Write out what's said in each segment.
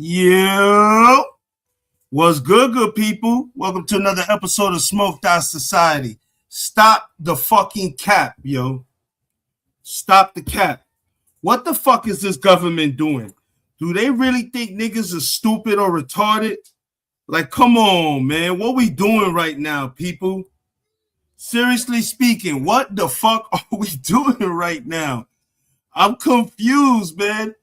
Yo, what's good people? Welcome to another episode of Smoked Out Society. Stop the fucking cap, yo. Stop the cap. What the fuck is this government doing? Do they really think niggas are stupid or retarded? Like, come on, man. What we doing right now, people? Seriously speaking, what the fuck are we doing right now? I'm confused, man.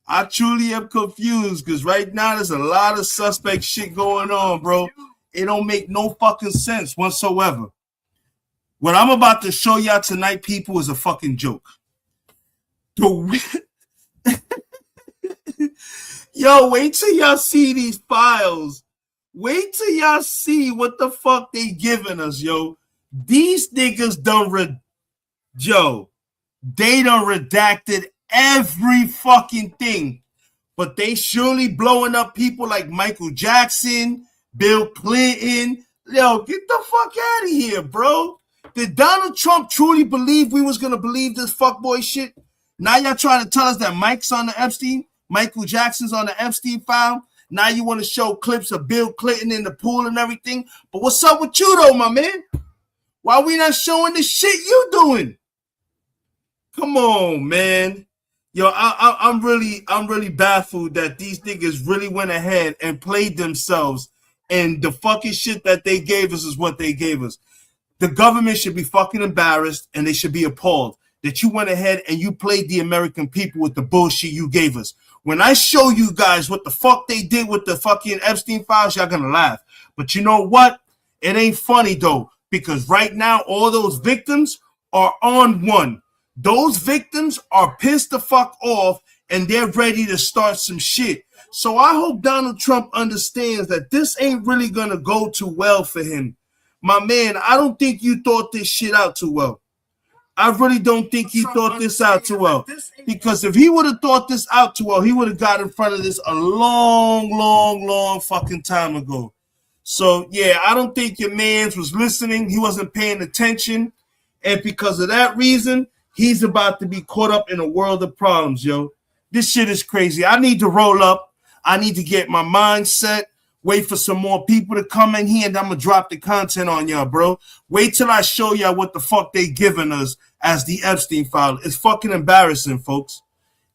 I truly am confused because right now there's a lot of suspect shit going on, bro. It don't make no fucking sense whatsoever. What I'm about to show y'all tonight, people, is a fucking joke. Yo, wait till y'all see these files. Wait till y'all see what the fuck they giving us, yo. These niggas they done redacted every fucking thing, but they surely blowing up people like Michael Jackson, Bill Clinton. Yo, get the fuck out of here, bro. Did Donald Trump truly believe we was gonna believe this fuckboy shit? Now y'all trying to tell us that Mike's on the Epstein, Michael Jackson's on the Epstein file. Now you want to show clips of Bill Clinton in the pool and everything. But what's up with you though, my man? Why we not showing the shit you doing? Come on, man. Yo, I'm really baffled that these niggas really went ahead and played themselves, and the fucking shit that they gave us is what they gave us. The government should be fucking embarrassed, and they should be appalled that you went ahead and you played the American people with the bullshit you gave us. When I show you guys what the fuck they did with the fucking Epstein files, y'all gonna laugh. But you know what? It ain't funny though, because right now all those victims are on one. Those victims are pissed the fuck off and they're ready to start some shit. So I hope Donald Trump understands that this ain't really going to go too well for him. My man, I don't think you thought this shit out too well. I really don't think he thought this out too well. Because if he would have thought this out too well, he would have got in front of this a long fucking time ago. So, yeah, I don't think your mans was listening. He wasn't paying attention. And because of that reason, he's about to be caught up in a world of problems, yo. This shit is crazy. I need to roll up. I need to get my mind set. Wait for some more people to come in here, and I'm going to drop the content on y'all, bro. Wait till I show y'all what the fuck they giving us as the Epstein file. It's fucking embarrassing, folks.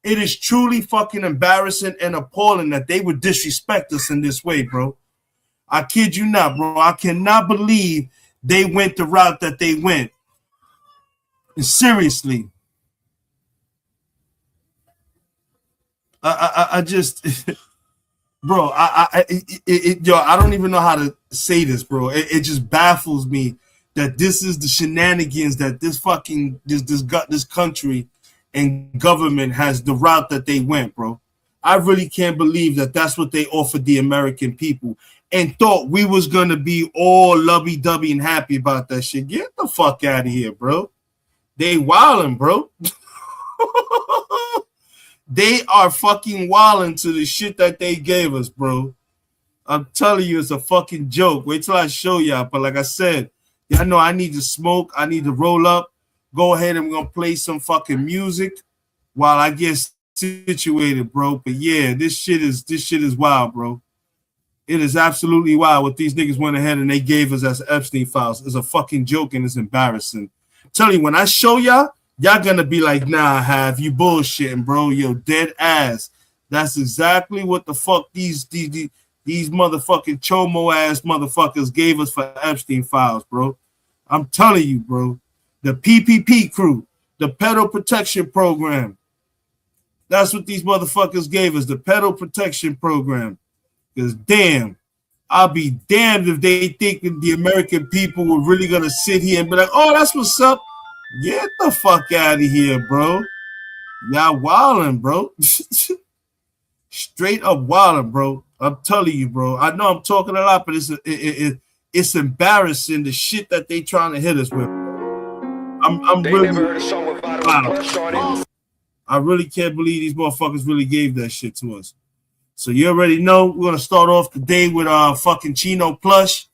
It is truly fucking embarrassing and appalling that they would disrespect us in this way, bro. I kid you not, bro. I cannot believe they went the route that they went. Seriously, I just, bro, I don't even know how to say this, bro. It just baffles me that this is the shenanigans that this country and government has, the route that they went, bro. I really can't believe that that's what they offered the American people and thought we was gonna be all lovey-dovey and happy about that shit. Get the fuck out of here, bro. They wildin', bro. They are fucking wildin' to the shit that they gave us, bro. I'm telling you, it's a fucking joke. Wait till I show y'all. But like I said, y'all know I need to smoke. I need to roll up. Go ahead and we're going to play some fucking music while I get situated, bro. But yeah, this shit is wild, bro. It is absolutely wild what these niggas went ahead and they gave us as Epstein files. It's a fucking joke and it's embarrassing. Tell you, when I show y'all gonna be like, nah, have you bullshitting, bro? Yo, dead ass. That's exactly what the fuck these motherfucking chomo ass motherfuckers gave us for Epstein files, bro. I'm telling you, bro. The PPP crew, the Pedo Protection Program. That's what these motherfuckers gave us, the Pedo Protection Program. Because damn, I'll be damned if they think that the American people were really going to sit here and be like, oh, that's what's up. Get the fuck out of here, bro. Y'all wildin', bro. Straight up wildin', bro. I'm telling you, bro. I know I'm talking a lot, but it's embarrassing the shit that they trying to hit us with. I'm really never heard a song about I really can't believe these motherfuckers really gave that shit to us. So you already know we're gonna start off the day with fucking Chino Plush.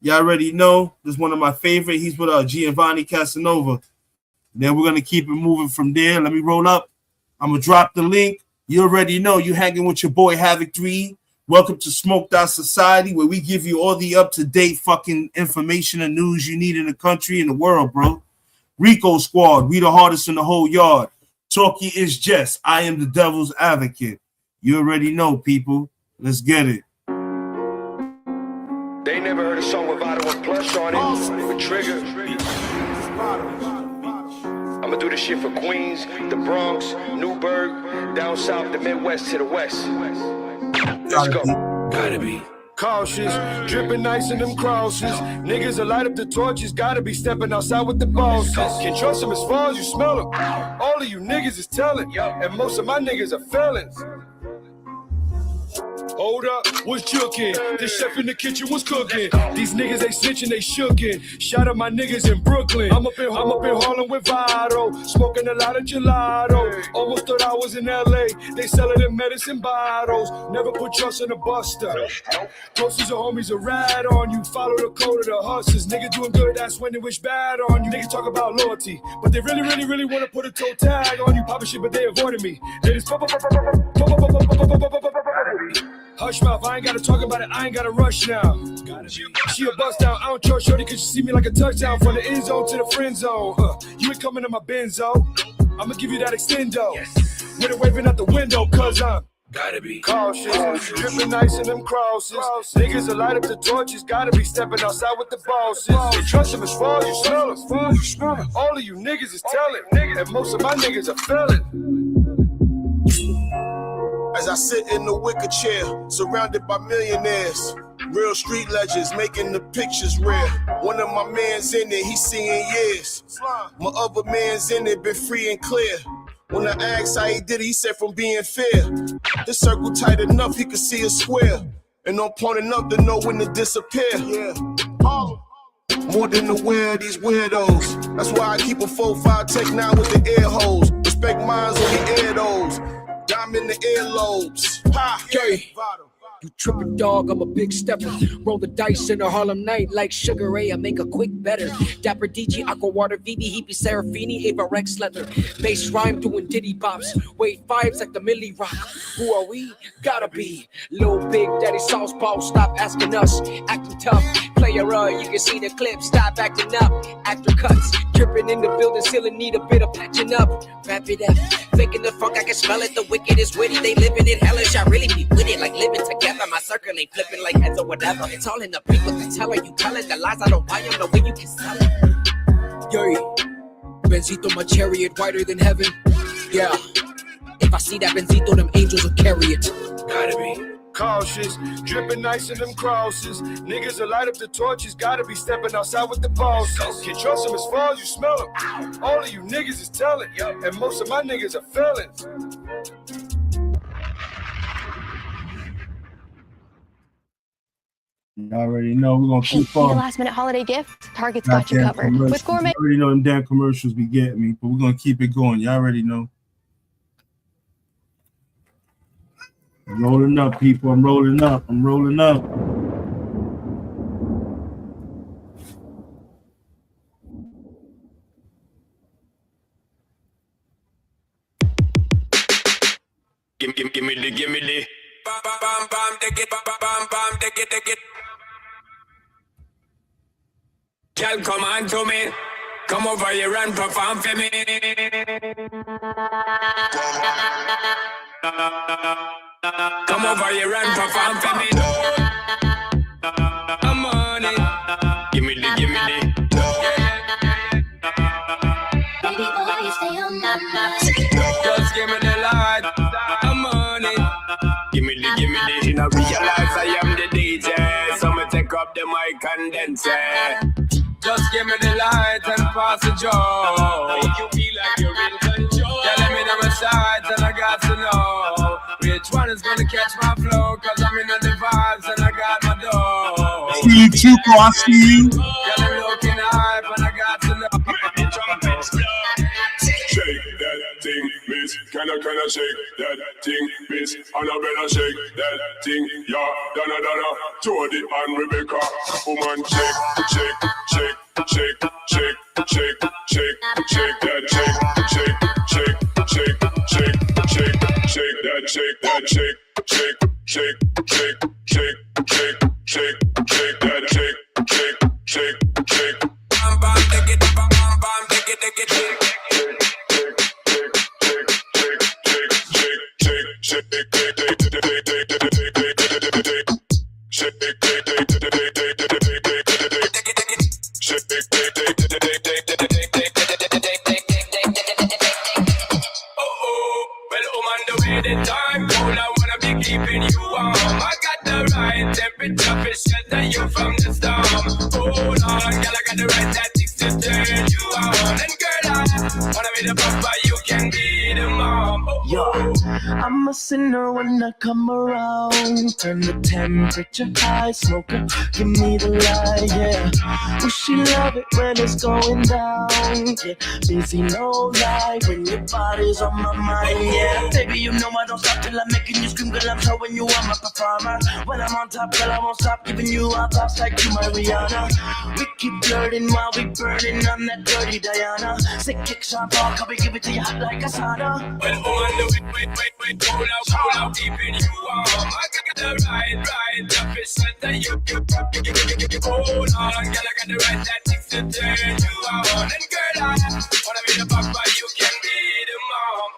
Y'all already know this is one of my favorite. He's with Giovanni Casanova. Then we're gonna keep it moving from there. Let me roll up. I'm gonna drop the link. You already know you hanging with your boy Havoc 3. Welcome to Smoked Out Society, where we give you all the up-to-date fucking information and news you need in the country and the world, bro. Rico Squad, we the hardest in the whole yard. Talkie is Jess. I am the devil's advocate. You already know, people. Let's get it. They never heard a song with Vado and Plush on it, with Trigger. I'ma do this shit for Queens, the Bronx, Newburgh, down south, the Midwest to the West. Let's go. Gotta be cautious, dripping nice in them crosses. Niggas will light up the torches, gotta be stepping outside with the bosses. Can't trust them as far as you smell them. All of you niggas is telling, and most of my niggas are felons. Hold up, what's jookin'? The chef in the kitchen was cooking. These niggas, they snitching, they shookin'. Shout out my niggas in Brooklyn. I'm up in Harlem with Vado, smoking a lot of gelato. Almost thought I was in LA. They sellin' them medicine bottles. Never put trust in a buster. Closest of homies a rat on you. Follow the code of the hustlers. Nigga doing good, that's when they wish bad on you. Niggas talk about loyalty, but they really wanna put a toe tag on you. Poppin' shit, but they avoided me. They just hush mouth, I ain't gotta talk about it, I ain't gotta rush now. She a bust down, I don't trust shorty cause she see me like a touchdown. From the end zone to the friend zone. You ain't coming to my Benzo, I'ma give you that extendo. With it waving out the window cause I'm gotta be cautious, dripping nice in them crosses. Niggas will light up the torches, gotta be stepping outside with the bosses. They trust them as far as you smell them. All of you niggas is telling, and most of my niggas are felon. As I sit in the wicker chair, surrounded by millionaires, real street legends making the pictures rare. One of my mans in it, he seeing years. My other man's in it, been free and clear. When I asked how he did it, he said from being fair. This circle tight enough, he could see a square. And on point enough to know when to disappear. Yeah. More than aware of these weirdos. That's why I keep a 4-5 Tech 9 with the air holes. Respect minds on the air those. Dime in the earlobes. Ha! Okay. You trippin' dog, I'm a big stepper. Roll the dice in a Harlem night like Sugar Ray, I make a quick better. Dapper DG, Aqua Water, VB, Heapy, Serafini, Ava Rex Leather. Bass rhyme doing diddy bops. Wave vibes like the Millie Rock. Who are we? Gotta be Lil Big Daddy Southpaw, stop asking us. Acting tough, player, you can see the clip. Stop acting up, actor cuts. Dripping in the building, still in need a bit of patching up. Wrap it up, faking the funk, I can smell it. The wicked is witty, they living it hellish. I really be with it, like living together. My circle ain't flipping like heads or whatever. It's all in the people that tell her. You telling the lies, I don't buy them the way you can sell it. Yo, Benzito, my chariot, whiter than heaven. Yeah, if I see that Benzito, them angels will carry it. Gotta be cautious, dripping nice in them crosses. Niggas will light up the torches, gotta be stepping outside with the bosses. Can't trust them as far as you smell them. All of you niggas is telling, and most of my niggas are felons. You already know we're gonna keep on. Need a last minute holiday gift? Target's got you covered. With gourmet. You already know them damn commercials be getting me, but we're gonna keep it going. You already know. I'm rolling up, people. I'm rolling up. I'm rolling up. Give me the. Bam, bam, bam, take it, bam, bam, bam, take it. Girl, come on to me. Come over here and perform for me. Come over here and perform for me. I'm on it. Give me the. Baby boy, you stay on my mind. Just give me the light. I'm on it. Give me the. You know, realize I am the DJ. So me take up the mic and then say, just give me the light and pass the joy. Make you feel like you're in control. Tell me the sides and I got to know which one is gonna catch my flow. Cause I'm in the vibes and I got my dough. See you, Chico, I see you. Girl, I'm looking hype and I got to know. Shake that thing, miss. Can I shake that thing, miss? Annabella, shake that thing, yeah. Donna, Jody and Rebecca. Woman, shake that, shake that, shake that that shake, shake, shake, shake, shake, shake, shake, shake that shake, shake, shake, shake. Bam bam, take it, bam bam, take it, shake. Keeping you warm, I got the right temperature for shelter you from the storm. Hold on, girl, I got the right tactics to turn you on. And girl, I wanna be the papa, you can be the mom. Yo, I'm a sinner when I come around. Turn the temperature high, smoker, give me the light, yeah. Will she love it when it's going down? Yeah, busy no lie when your body's on my mind, yeah. Baby, you know I don't stop till I'm making you scream, girl, I'm showing you I'm a performer. When I'm on top, girl, I won't stop giving you our props like you, my Rihanna. We keep flirting while we burning on that dirty Diana. Sick kick, sharp ball, can we give it to you hot like a sauna? Well, on the wait, hold out, keeping you warm. I got the right temperature that you hold on, girl, I got the right tactics to turn you on. And girl, I wanna be the papa, you can be the mom.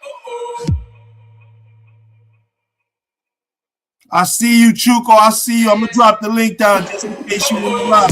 I see you, Chuko. I see you. I'm gonna drop the link down just in case you want to rock.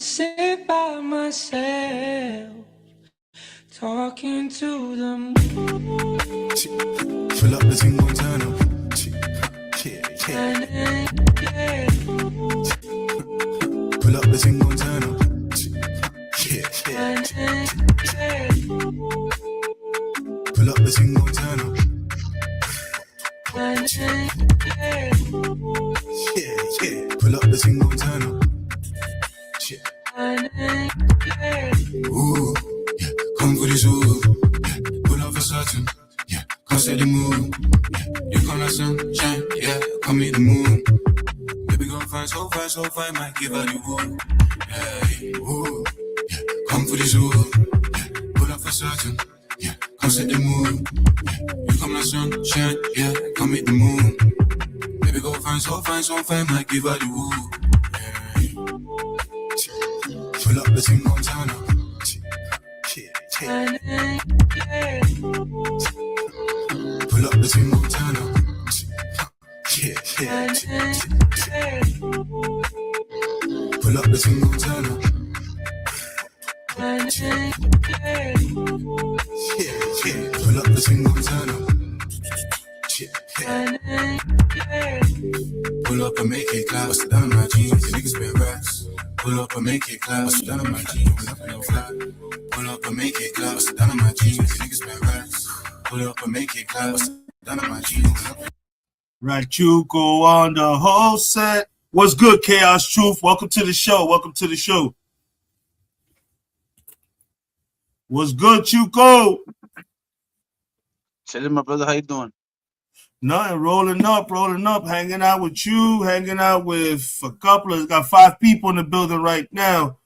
Sit by myself, talking to the moon. Fill up the single turn up. Pull up the single turn up. Pull up the single turn up. Pull up the single turn up. Ooh, yeah, come for this ooh. Yeah, pull up for certain. Yeah, come set the mood. Yeah, you come like sunshine. Yeah, come meet the moon. Baby, gon' find so fine, might give her the wood. Hey, ooh, yeah, come for this ooh. Yeah, pull up for certain. Yeah, come set the mood. Yeah, you come like sunshine. Yeah, come meet the moon. Baby, gon' find so fine, might give her the wood. Hey, pull up the single turn up. Pull up the single turn up. Pull up the single turn up. Pull up the single turn up. Pull up and make it clap. Bust it down on my jeans. The niggas been racks. Pull up and make it clap. Bust it down on my jeans. Pull up and no flat. Pull up and make it clap. Bust it down on my jeans. The niggas been racks. Pull up and make it clap. Bust it down on my jeans. Right, Chuko on the whole set. What's good, Chaos Truth? Welcome to the show. Welcome to the show. What's good, Chuko? Chilling, my brother. How you doing? Nothing, rolling up, hanging out with you, hanging out with a couple of, got 5 people in the building right now.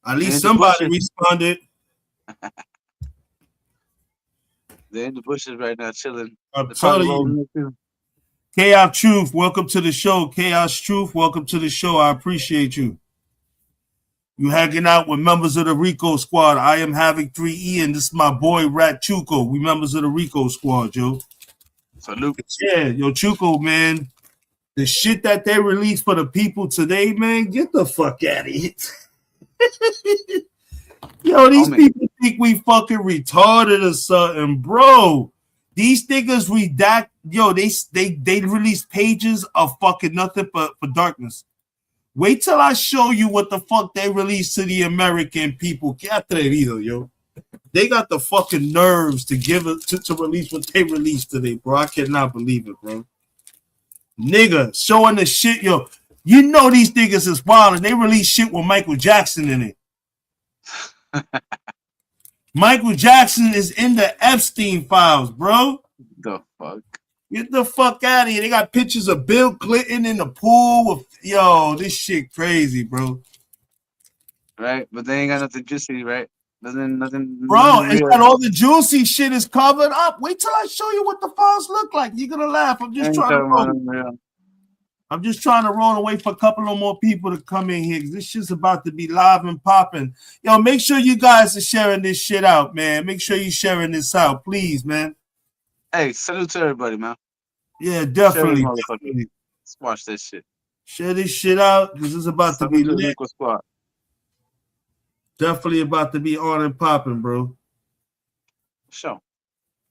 At least somebody responded. They're in the bushes right now, chilling. I'm telling you. Chaos Truth, welcome to the show. Chaos Truth, welcome to the show. I appreciate you. You hanging out with members of the Rico Squad. I am having 3E, and this is my boy Rat Chuko. We members of the Rico Squad, yo. Salute. Yeah, yo, Chuko, man. The shit that they released for the people today, man, get the fuck out of here. Yo, these people think we fucking retarded or something, bro. These niggas redact. Yo, they release pages of fucking nothing but for darkness. Wait till I show you what the fuck they released to the American people. Qué atrevido, yo. They got the fucking nerves to give it to release what they released today, bro. I cannot believe it, bro. Nigga, showing the shit, yo. You know these niggas is wild, and they release shit with Michael Jackson in it. Michael Jackson is in the Epstein files, bro. The fuck? Get the fuck out of here. They got pictures of Bill Clinton in the pool with this shit crazy, bro. Right? But they ain't got nothing juicy, right? Nothing Bro, it's real. got all the juicy shit is covered up. Wait till I show you what the files look like. You're gonna laugh. I'm just trying to roll and wait for a couple of more people to come in here because this shit's about to be live and popping. Yo, make sure you guys are sharing this shit out, man. Make sure you're sharing this out, please, man. Hey, salute to everybody, man. Yeah, definitely. Let's watch this shit. Share this shit out because it's about to be lit. Squad. Definitely about to be on and popping, bro. Sure.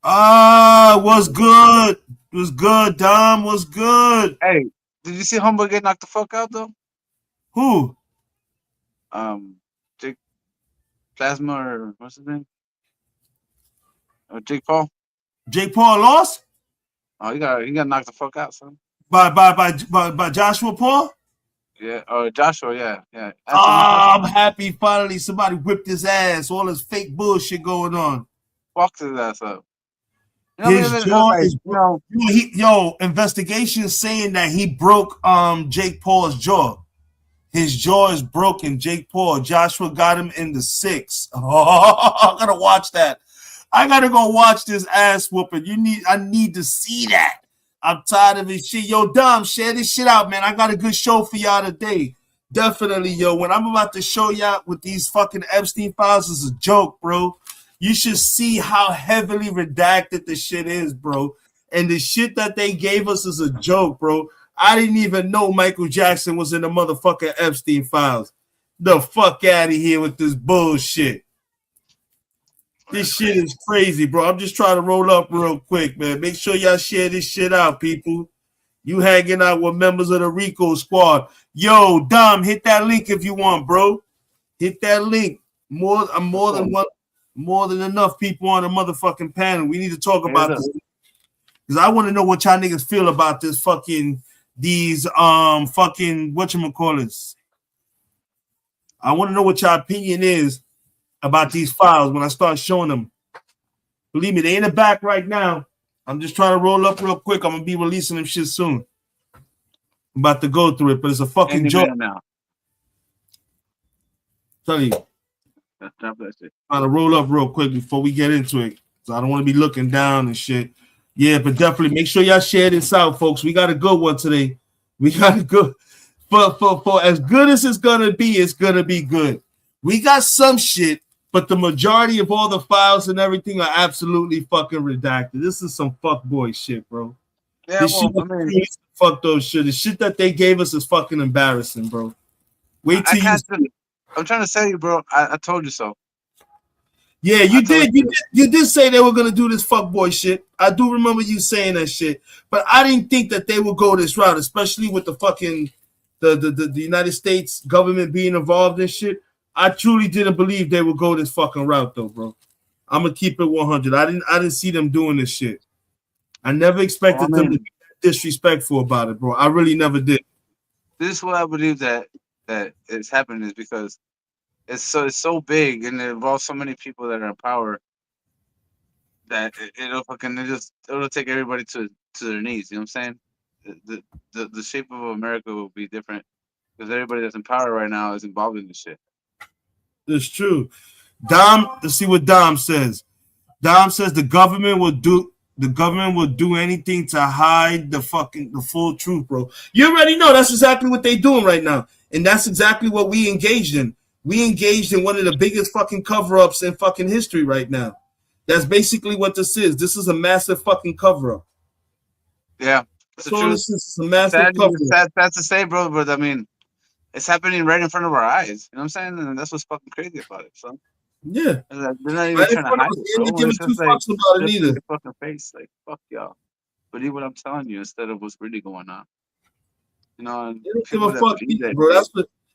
What's good? What's good, Dom? What's good? Hey, did you see Humble get knocked the fuck out though? Who? Jake Plasma or what's his name? Or Jake Paul? Jake Paul lost? Oh, he got knocked the fuck out, son. By Joshua Paul? Yeah, or Joshua, yeah. I'm happy finally somebody whipped his ass. All this fake bullshit going on. Fucked his ass up. His jaw is investigation saying that he broke Jake Paul's jaw. His jaw is broken. Jake Paul. Joshua got him in the 6. Oh, I gotta watch that. I gotta go watch this ass whooping. I need to see that. I'm tired of this shit. Yo, Dom, share this shit out, man. I got a good show for y'all today. Definitely, yo. When I'm about to show y'all with these fucking Epstein files is a joke, bro. You should see how heavily redacted the shit is, bro. And the shit that they gave us is a joke, bro. I didn't even know Michael Jackson was in the motherfucking Epstein files. The fuck out of here with this bullshit. This shit is crazy, bro. I'm just trying to roll up real quick, man. Make sure y'all share this shit out, people. You hanging out with members of the Rico squad. Yo, Dom, hit that link if you want, bro. Hit that link. More than enough people on the motherfucking panel. We need to talk about this. Because I want to know what y'all niggas feel about this these whatchamacallits. I want to know what y'all opinion is about these files when I start showing them. Believe me, they in the back right now. I'm just trying to roll up real quick. I'm gonna be releasing them shit soon. I'm about to go through it, but it's a fucking joke now. Tell you. Trying to roll up real quick before we get into it. So I don't want to be looking down and shit. Yeah, but definitely make sure y'all share this out, folks. We got a good one today. We got a good for as good as it's gonna be good. We got some shit. But the majority of all the files and everything are absolutely fucking redacted. This is some fuckboy shit, bro. Yeah, this shit fuck those shit. The shit that they gave us is fucking embarrassing, bro. Wait till I'm trying to tell you, bro. I told you so. Yeah, you did. You did say they were gonna do this fuckboy shit. I do remember you saying that shit. But I didn't think that they would go this route, especially with the fucking the United States government being involved in shit. I truly didn't believe they would go this fucking route, though, bro. I'm gonna keep it 100. I didn't see them doing this shit. I never expected them to be disrespectful about it, bro. I really never did. This is what I believe that it's happening is because it's so big and it involves so many people that are in power that it'll take everybody to their knees. You know what I'm saying? The shape of America will be different because everybody that's in power right now is involved in this shit. It's true. Let's see what Dom says. Dom says the government will do anything to hide the full truth, bro. You already know that's exactly what they're doing right now. And that's exactly what we engaged in. We engaged in one of the biggest fucking cover-ups in fucking history right now. That's basically what this is. This is a massive fucking cover-up. Yeah. That's all this is. It's a massive cover-up. That's to say, bro, but I mean, it's happening right in front of our eyes. You know what I'm saying? And that's what's fucking crazy about it, son. Yeah. They're not even trying to hide it, bro. It's just like, about it either. Your fucking face. Like, fuck y'all. Believe what I'm telling you instead of what's really going on. You know, and give a fuck, bro.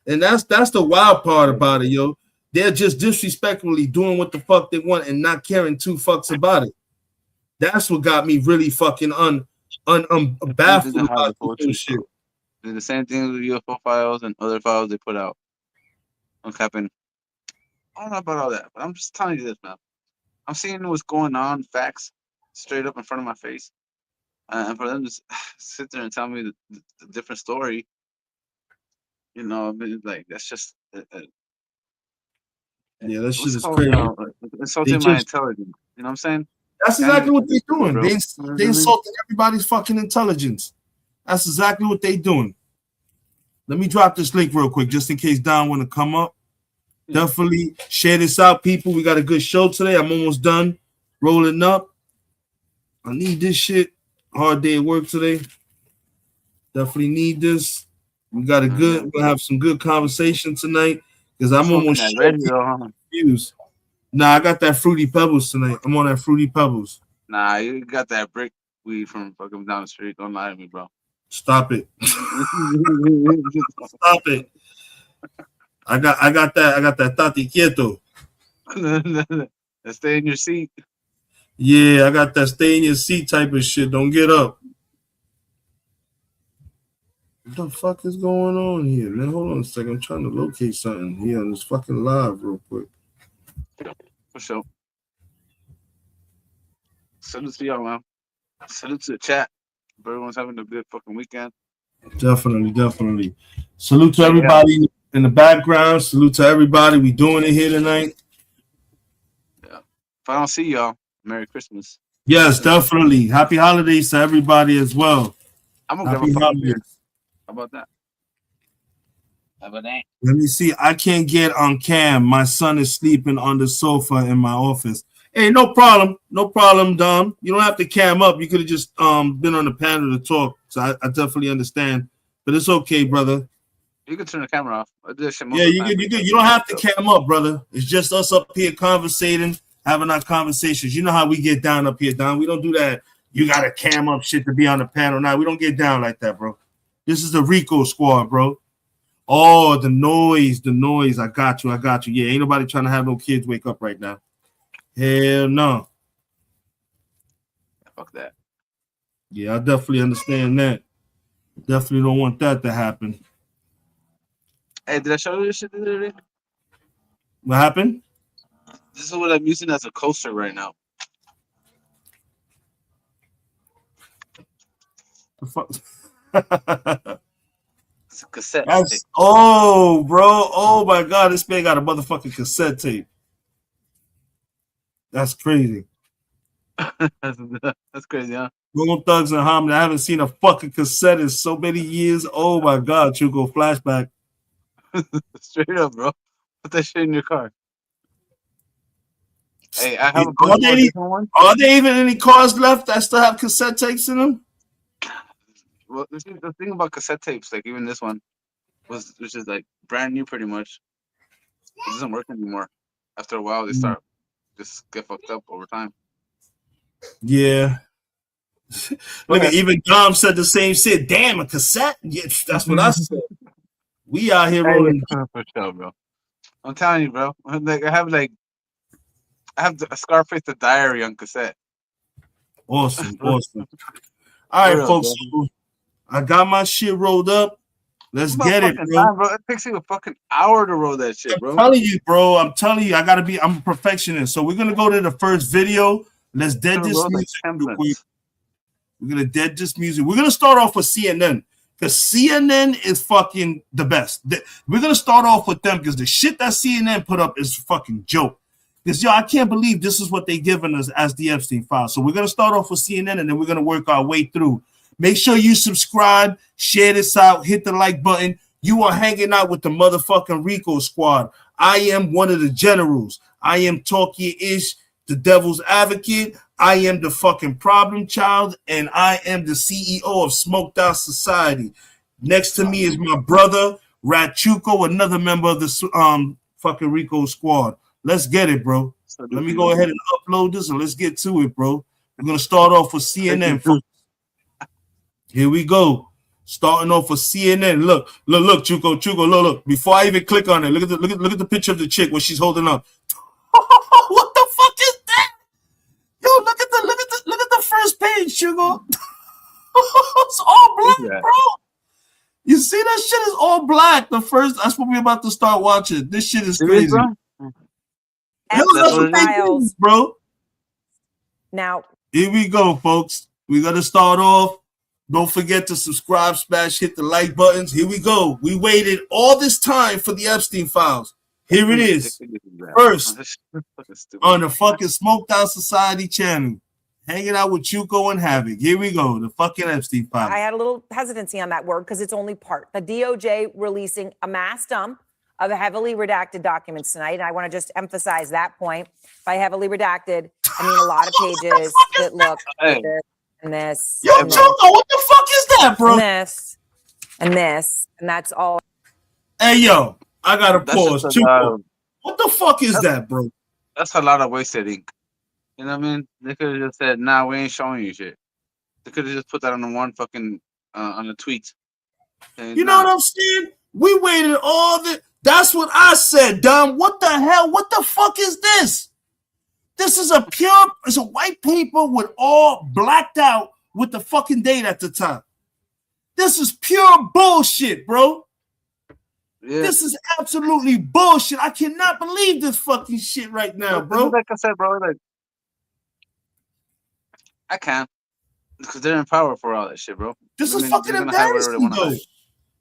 That's the wild part about it, yo. They're just disrespectfully doing what the fuck they want and not caring two fucks about it. That's what got me really fucking baffled about this shit. The same thing with UFO files and other files they put out. I'm capping. I don't know about all that, but I'm just telling you this, man. I'm seeing what's going on, facts, straight up in front of my face, and for them to sit there and tell me the different story, I mean, like that's just Yeah, that shit what's it is called? crazy. They Insulting my just intelligence. You know what I'm saying? that's I ain't exactly what even they're stupid, doing. bro. They You know what they I mean? insulting everybody's fucking intelligence. That's exactly what they doing. Let me drop this link real quick, just in case Don want to come up. Yeah. Definitely share this out, people. We got a good show today. I'm almost done rolling up. I need this shit. Hard day at work today. Definitely need this. We got a good. We'll have some good conversation tonight because You I'm smoking almost that sure red people though, huh? confused. Nah, I got that fruity pebbles tonight. I'm on that fruity pebbles. Nah, you got that brick weed from fucking down the street. Don't lie to me, bro. Stop it. Stop it. I got that tati quieto. Stay in your seat. Yeah, I got that stay in your seat type of shit. Don't get up. What the fuck is going on here, man? Hold on a second. I'm trying to locate something here on this fucking live real quick. For sure. Salute to y'all, man. Salute to the chat. Hope everyone's having a good fucking weekend. Definitely. Salute to Hey, everybody in the background. Salute to everybody. We doing it here tonight. yeah. If I don't see y'all, Merry Christmas. Yes, definitely. Happy holidays to everybody as well. I'm gonna grab a Happy fucking beer. holidays. How about that? How about that? Let me see. I can't get on cam. My son is sleeping on the sofa in my office. Hey, no problem. No problem, Dom. You don't have to cam up. You could have just been on the panel to talk. So I definitely understand. But it's okay, brother. You can turn the camera off. I do that shit most Yeah, of the you time. good. You don't have to cam up, brother. It's just us up here conversating, having our conversations. You know how we get down up here, Don. We don't do that. You got to cam up shit to be on the panel. Now we don't get down like that, bro. This is the Rico squad, bro. Oh, the noise. I got you. Yeah, ain't nobody trying to have no kids wake up right now. Hell no. Fuck that. Yeah, I definitely understand that. Definitely don't want that to happen. Hey, did I show you this shit the other day? What happened? This is what I'm using as a coaster right now. The fuck? It's a cassette tape. Oh, bro. Oh my God, this man got a motherfucking cassette tape. That's crazy. That's crazy, huh? Bone Thugs and Harmony. I haven't seen a fucking cassette in so many years. Oh my God, Chugo, flashback. Straight up, bro. Put that shit in your car. Hey, I have a bunch more different ones. Are there even any cars left that still have cassette tapes in them? Well, the thing about cassette tapes, like even this one, which is like brand new pretty much. It doesn't work anymore. After a while, they start just get fucked up over time. Yeah. Look at even Dom said the same shit. Damn, a cassette? Yeah, that's what I said. We out here rolling. For sure, bro. I'm telling you, bro. I have a Scarface the Diary on cassette. Awesome. All right, real, folks. So I got my shit rolled up. Let's get it, bro. Time, bro. It takes you a fucking hour to roll that shit, bro. I'm telling you, bro. I'm a perfectionist. So we're gonna go to the first video. Let's dead this music real quick. We're gonna dead this music. We're gonna start off with CNN because CNN is fucking the best. We're gonna start off with them because the shit that CNN put up is fucking joke. Because I can't believe this is what they giving us as the Epstein file. So we're gonna start off with CNN and then we're gonna work our way through. Make sure you subscribe, share this out, hit the like button. You are hanging out with the motherfucking Rico squad. I am one of the generals. I am Talkie Ish, the devil's advocate. I am the fucking problem child, and I am the CEO of Smoked Out Society. Next to me is my brother, Ratchuko, another member of the fucking Rico squad. Let's get it, bro. Let me go ahead and upload this and let's get to it, bro. We're gonna start off with CNN. Here we go. Starting off with CNN. Look, Chuko, look. Before I even click on it, look at the picture of the chick what she's holding up. What the fuck is that? Yo, look at the first page, Chuko. It's all black, bro. You see that shit is all black. The first, that's what we're about to start watching. This shit is crazy. Yo, that's what they do, bro. Now, here we go, folks. We're going to start off. Don't forget to subscribe, smash, hit the like buttons. Here we go. We waited all this time for the Epstein files. Here it is. First, on the fucking Smoked Out Society channel. Hanging out with Chuko and Havoc. Here we go. The fucking Epstein files. I had a little hesitancy on that word because it's only part. The DOJ releasing a mass dump of heavily redacted documents tonight. And I want to just emphasize that point. By heavily redacted, I mean a lot of pages that look like this and this. Yo, and Chuko, what the fuck is that, bro? And this and this. And that's all. Hey, yo, I got to pause. Chuko, what the fuck is that, bro? That's a lot of wasted ink. You know what I mean? They could have just said, "Nah, we ain't showing you shit." They could have just put that on the one fucking on a tweet. And, you know what I'm saying? We waited all the. That's what I said, Dom. What the hell? What the fuck is this? This is it's a white paper with all blacked out with the fucking date at the top. This is pure bullshit, bro. Yeah. This is absolutely bullshit. I cannot believe this fucking shit right now, bro. Like I said, bro, like I can't because they're in power for all that shit, bro. This is fucking embarrassing, though.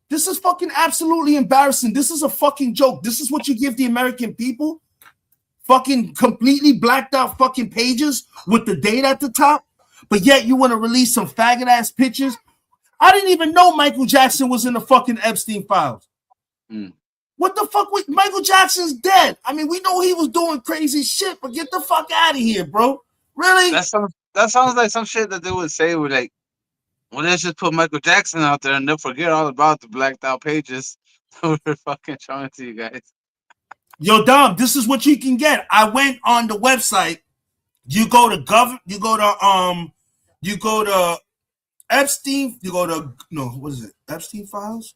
This is fucking absolutely embarrassing. This is a fucking joke. This is what you give the American people? Fucking completely blacked out fucking pages with the date at the top, but yet you want to release some faggot ass pictures. I didn't even know Michael Jackson was in the fucking Epstein files. What the fuck? Michael Jackson's dead. I mean, we know he was doing crazy shit, but get the fuck out of here, bro. Really? That sounds like some shit that they would say with like, well, let's just put Michael Jackson out there and they'll forget all about the blacked out pages that we're fucking showing to you guys. Yo, Dom, this is what you can get. I went on the website. You go to Epstein. You go to what is it? Epstein files.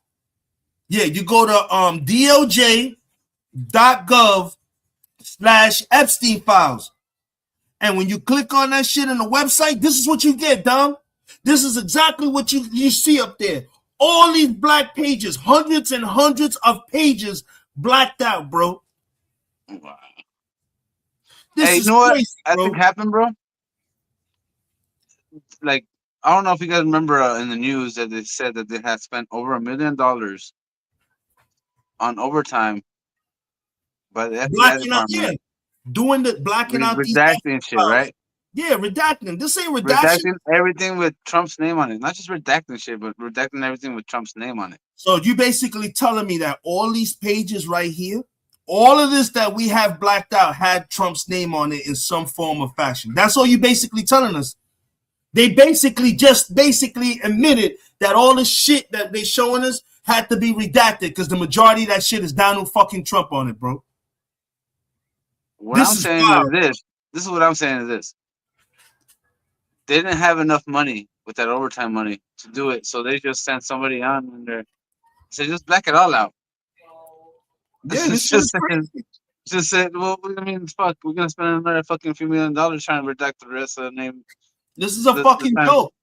Yeah, you go to DOJ.gov/Epstein files, and when you click on that shit on the website, this is what you get, Dom. This is exactly what you see up there. All these black pages, hundreds and hundreds of pages blacked out, bro. Wow. This you know what I think happened, bro? Like, I don't know if you guys remember in the news that they said that they had spent over $1 million on overtime by the FBI department. Doing the blacking out these redacting shit, right? Yeah, redacting. This ain't redacting. Redacting everything with Trump's name on it. Not just redacting shit, but redacting everything with Trump's name on it. So you basically telling me that all these pages right here, all of this that we have blacked out had Trump's name on it in some form or fashion. That's all you basically telling us. They basically admitted that all the shit that they showing us had to be redacted because the majority of that shit is down with fucking Trump on it, bro. What I'm saying is this. This is what I'm saying is this. They didn't have enough money with that overtime money to do it, so they just sent somebody on and they said, just black it all out. Yeah, this just said, well, I mean, fuck, we're gonna spend another fucking few $1 million trying to redact the rest of the name. This is a fucking joke.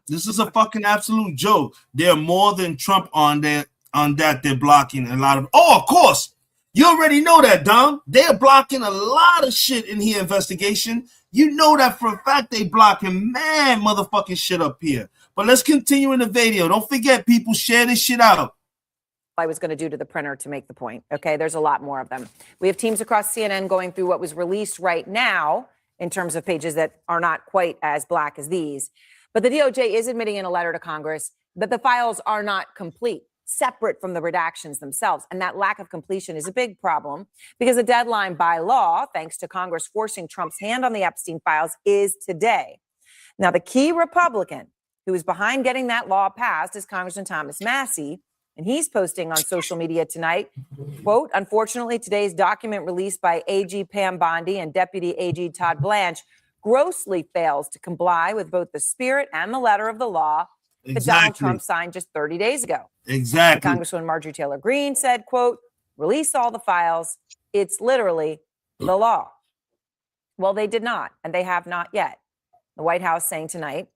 This is a fucking absolute joke. They're more than Trump on that. They're blocking a lot of. Oh, of course. You already know that, Dom. They're blocking a lot of shit in here investigation. You know that for a fact they blocking mad motherfucking shit up here. But let's continue in the video. Don't forget, people, share this shit out. I was going to do to the printer to make the point. Okay, there's a lot more of them. We have teams across CNN going through what was released right now in terms of pages that are not quite as black as these. But the DOJ is admitting in a letter to Congress that the files are not complete, separate from the redactions themselves. And that lack of completion is a big problem because the deadline by law, thanks to Congress forcing Trump's hand on the Epstein files, is today. Now, the key Republican who is behind getting that law passed is Congressman Thomas Massie. And he's posting on social media tonight, quote, unfortunately, today's document released by AG Pam Bondi and Deputy AG Todd Blanche grossly fails to comply with both the spirit and the letter of the law that Donald Trump signed just 30 days ago. Exactly. Congresswoman Marjorie Taylor Greene said, quote, release all the files. It's literally the law. Well, they did not, and they have not yet. The White House saying tonight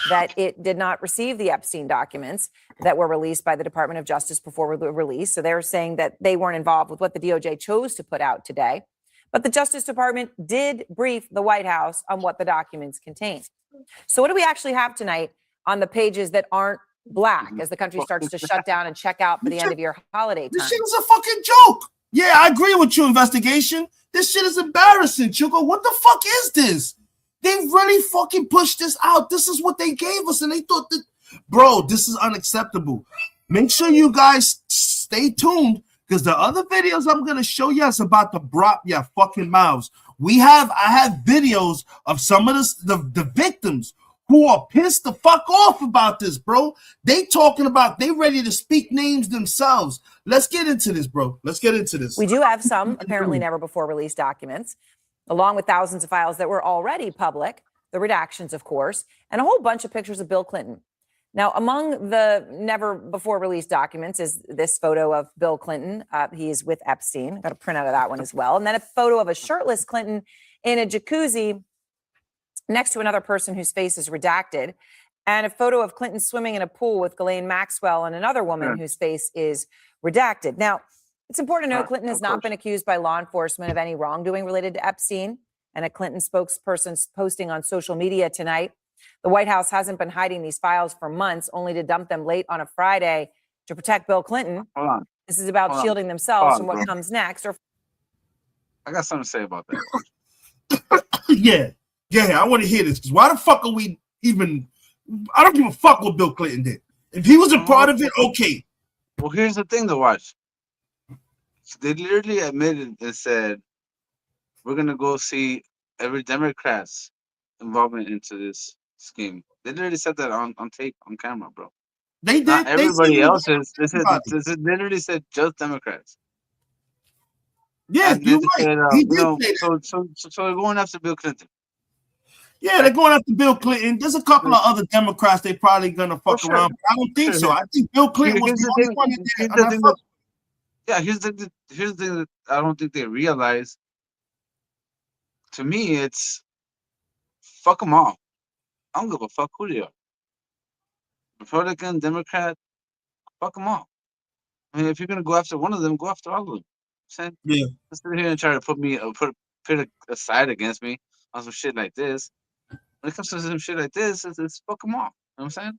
that it did not receive the Epstein documents that were released by the Department of Justice before the release. So they're saying that they weren't involved with what the DOJ chose to put out today. But the Justice Department did brief the White House on what the documents contain. So what do we actually have tonight on the pages that aren't black as the country starts to shut down and check out for the end of your holiday time? This shit is a fucking joke. Yeah, I agree with you, investigation. This shit is embarrassing, Chugo. What the fuck is this? They really fucking pushed this out. This is what they gave us, and they thought that, bro, this is unacceptable. Make sure you guys stay tuned, because the other videos I'm gonna show you is about to drop your fucking mouths. I have videos of some of the victims who are pissed the fuck off about this, bro. They talking about they ready to speak names themselves. Let's get into this, bro. Let's get into this. We do have some apparently never before released documents, along with thousands of files that were already public, the redactions, of course, and a whole bunch of pictures of Bill Clinton. Now, among the never before released documents is this photo of Bill Clinton. He's with Epstein. Got a print out of that one as well. And then a photo of a shirtless Clinton in a jacuzzi next to another person whose face is redacted, and a photo of Clinton swimming in a pool with Ghislaine Maxwell and another woman whose face is redacted. Now, it's important to know Clinton has not been accused by law enforcement of any wrongdoing related to Epstein, and a Clinton spokesperson's posting on social media tonight. The White House hasn't been hiding these files for months, only to dump them late on a Friday to protect Bill Clinton. Hold on. This is about shielding themselves from what comes next. I got something to say about that. Yeah, I want to hear this. Because why the fuck are we even? I don't give a fuck what Bill Clinton did. If he was a part of it, okay. Well, here's the thing to watch. They literally admitted and said, we're going to go see every Democrat's involvement into this scheme. They literally said that on tape, on camera, bro. They did. Not everybody else's. They literally said just Democrats. Yeah, you're right. He did say that. So they're going after Bill Clinton. Yeah, they're going after Bill Clinton. There's a couple of other Democrats they probably gonna fuck around. But I don't think so. I think Bill Clinton was the only one that did it. Yeah, here's the thing that I don't think they realize. To me, it's fuck them all. I don't give a fuck who they are. Republican, Democrat, fuck them all. I mean, if you're gonna go after one of them, go after all of them. Saying, yeah, let's sit here and try to put a side against me on some shit like this. When it comes to some shit like this, it's fuck them all. You know what I'm saying?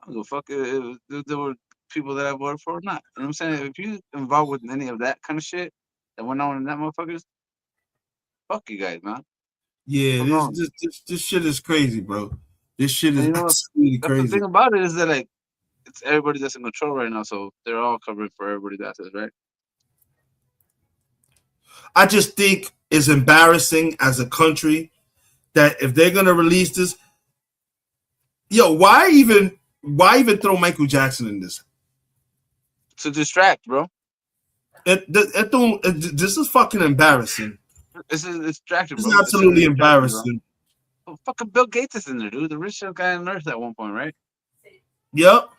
I don't give a fuck if there were people that I voted for or not. You know what I'm saying? If you involved with any of that kind of shit that went on in that motherfuckers, fuck you guys, man. Yeah, this shit is crazy, bro. This shit is absolutely crazy. The thing about it is that, like, it's everybody that's in control right now, so they're all covering for everybody that's it, right? I just think it's embarrassing as a country that if they're gonna release this, why even throw Michael Jackson in this? To distract, bro. This is fucking embarrassing. This is distracting, bro. It's absolutely embarrassing. Well, fucking Bill Gates is in there, dude. The richest guy on earth at one point, right? Yep.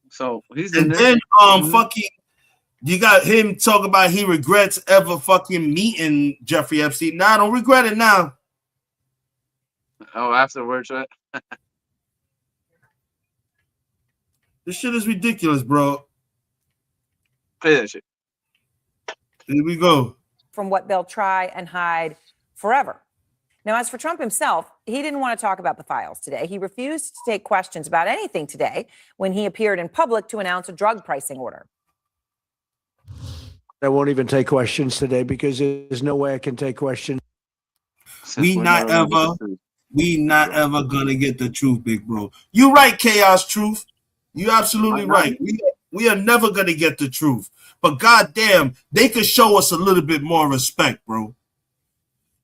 So he's in there. And then fucking you got him talking about he regrets ever fucking meeting Jeffrey Epstein. Nah, I don't regret it now. Oh, afterwards, right? This shit is ridiculous, bro. Play that shit. Here we go. From what they'll try and hide forever. Now, as for Trump himself, he didn't want to talk about the files today. He refused to take questions about anything today when he appeared in public to announce a drug pricing order. I won't even take questions today because there's no way I can take questions. We not ever gonna get the truth, big bro. You're right, Chaos Truth. You're absolutely right. We are never gonna get the truth. But goddamn, they could show us a little bit more respect, bro.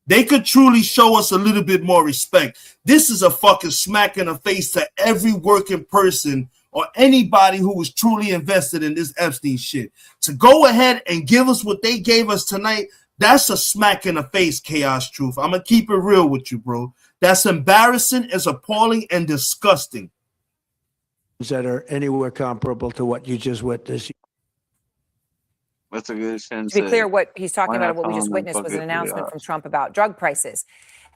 They could truly show us a little bit more respect. This is a fucking smack in the face to every working person or anybody who was truly invested in this Epstein shit. To go ahead and give us what they gave us tonight, that's a smack in the face, Chaos Truth. I'm going to keep it real with you, bro. That's embarrassing, it's appalling, and disgusting. That are anywhere comparable to what you just witnessed. That's a good sense. To be clear, what he's talking about, what we just witnessed, was an announcement from Trump about drug prices.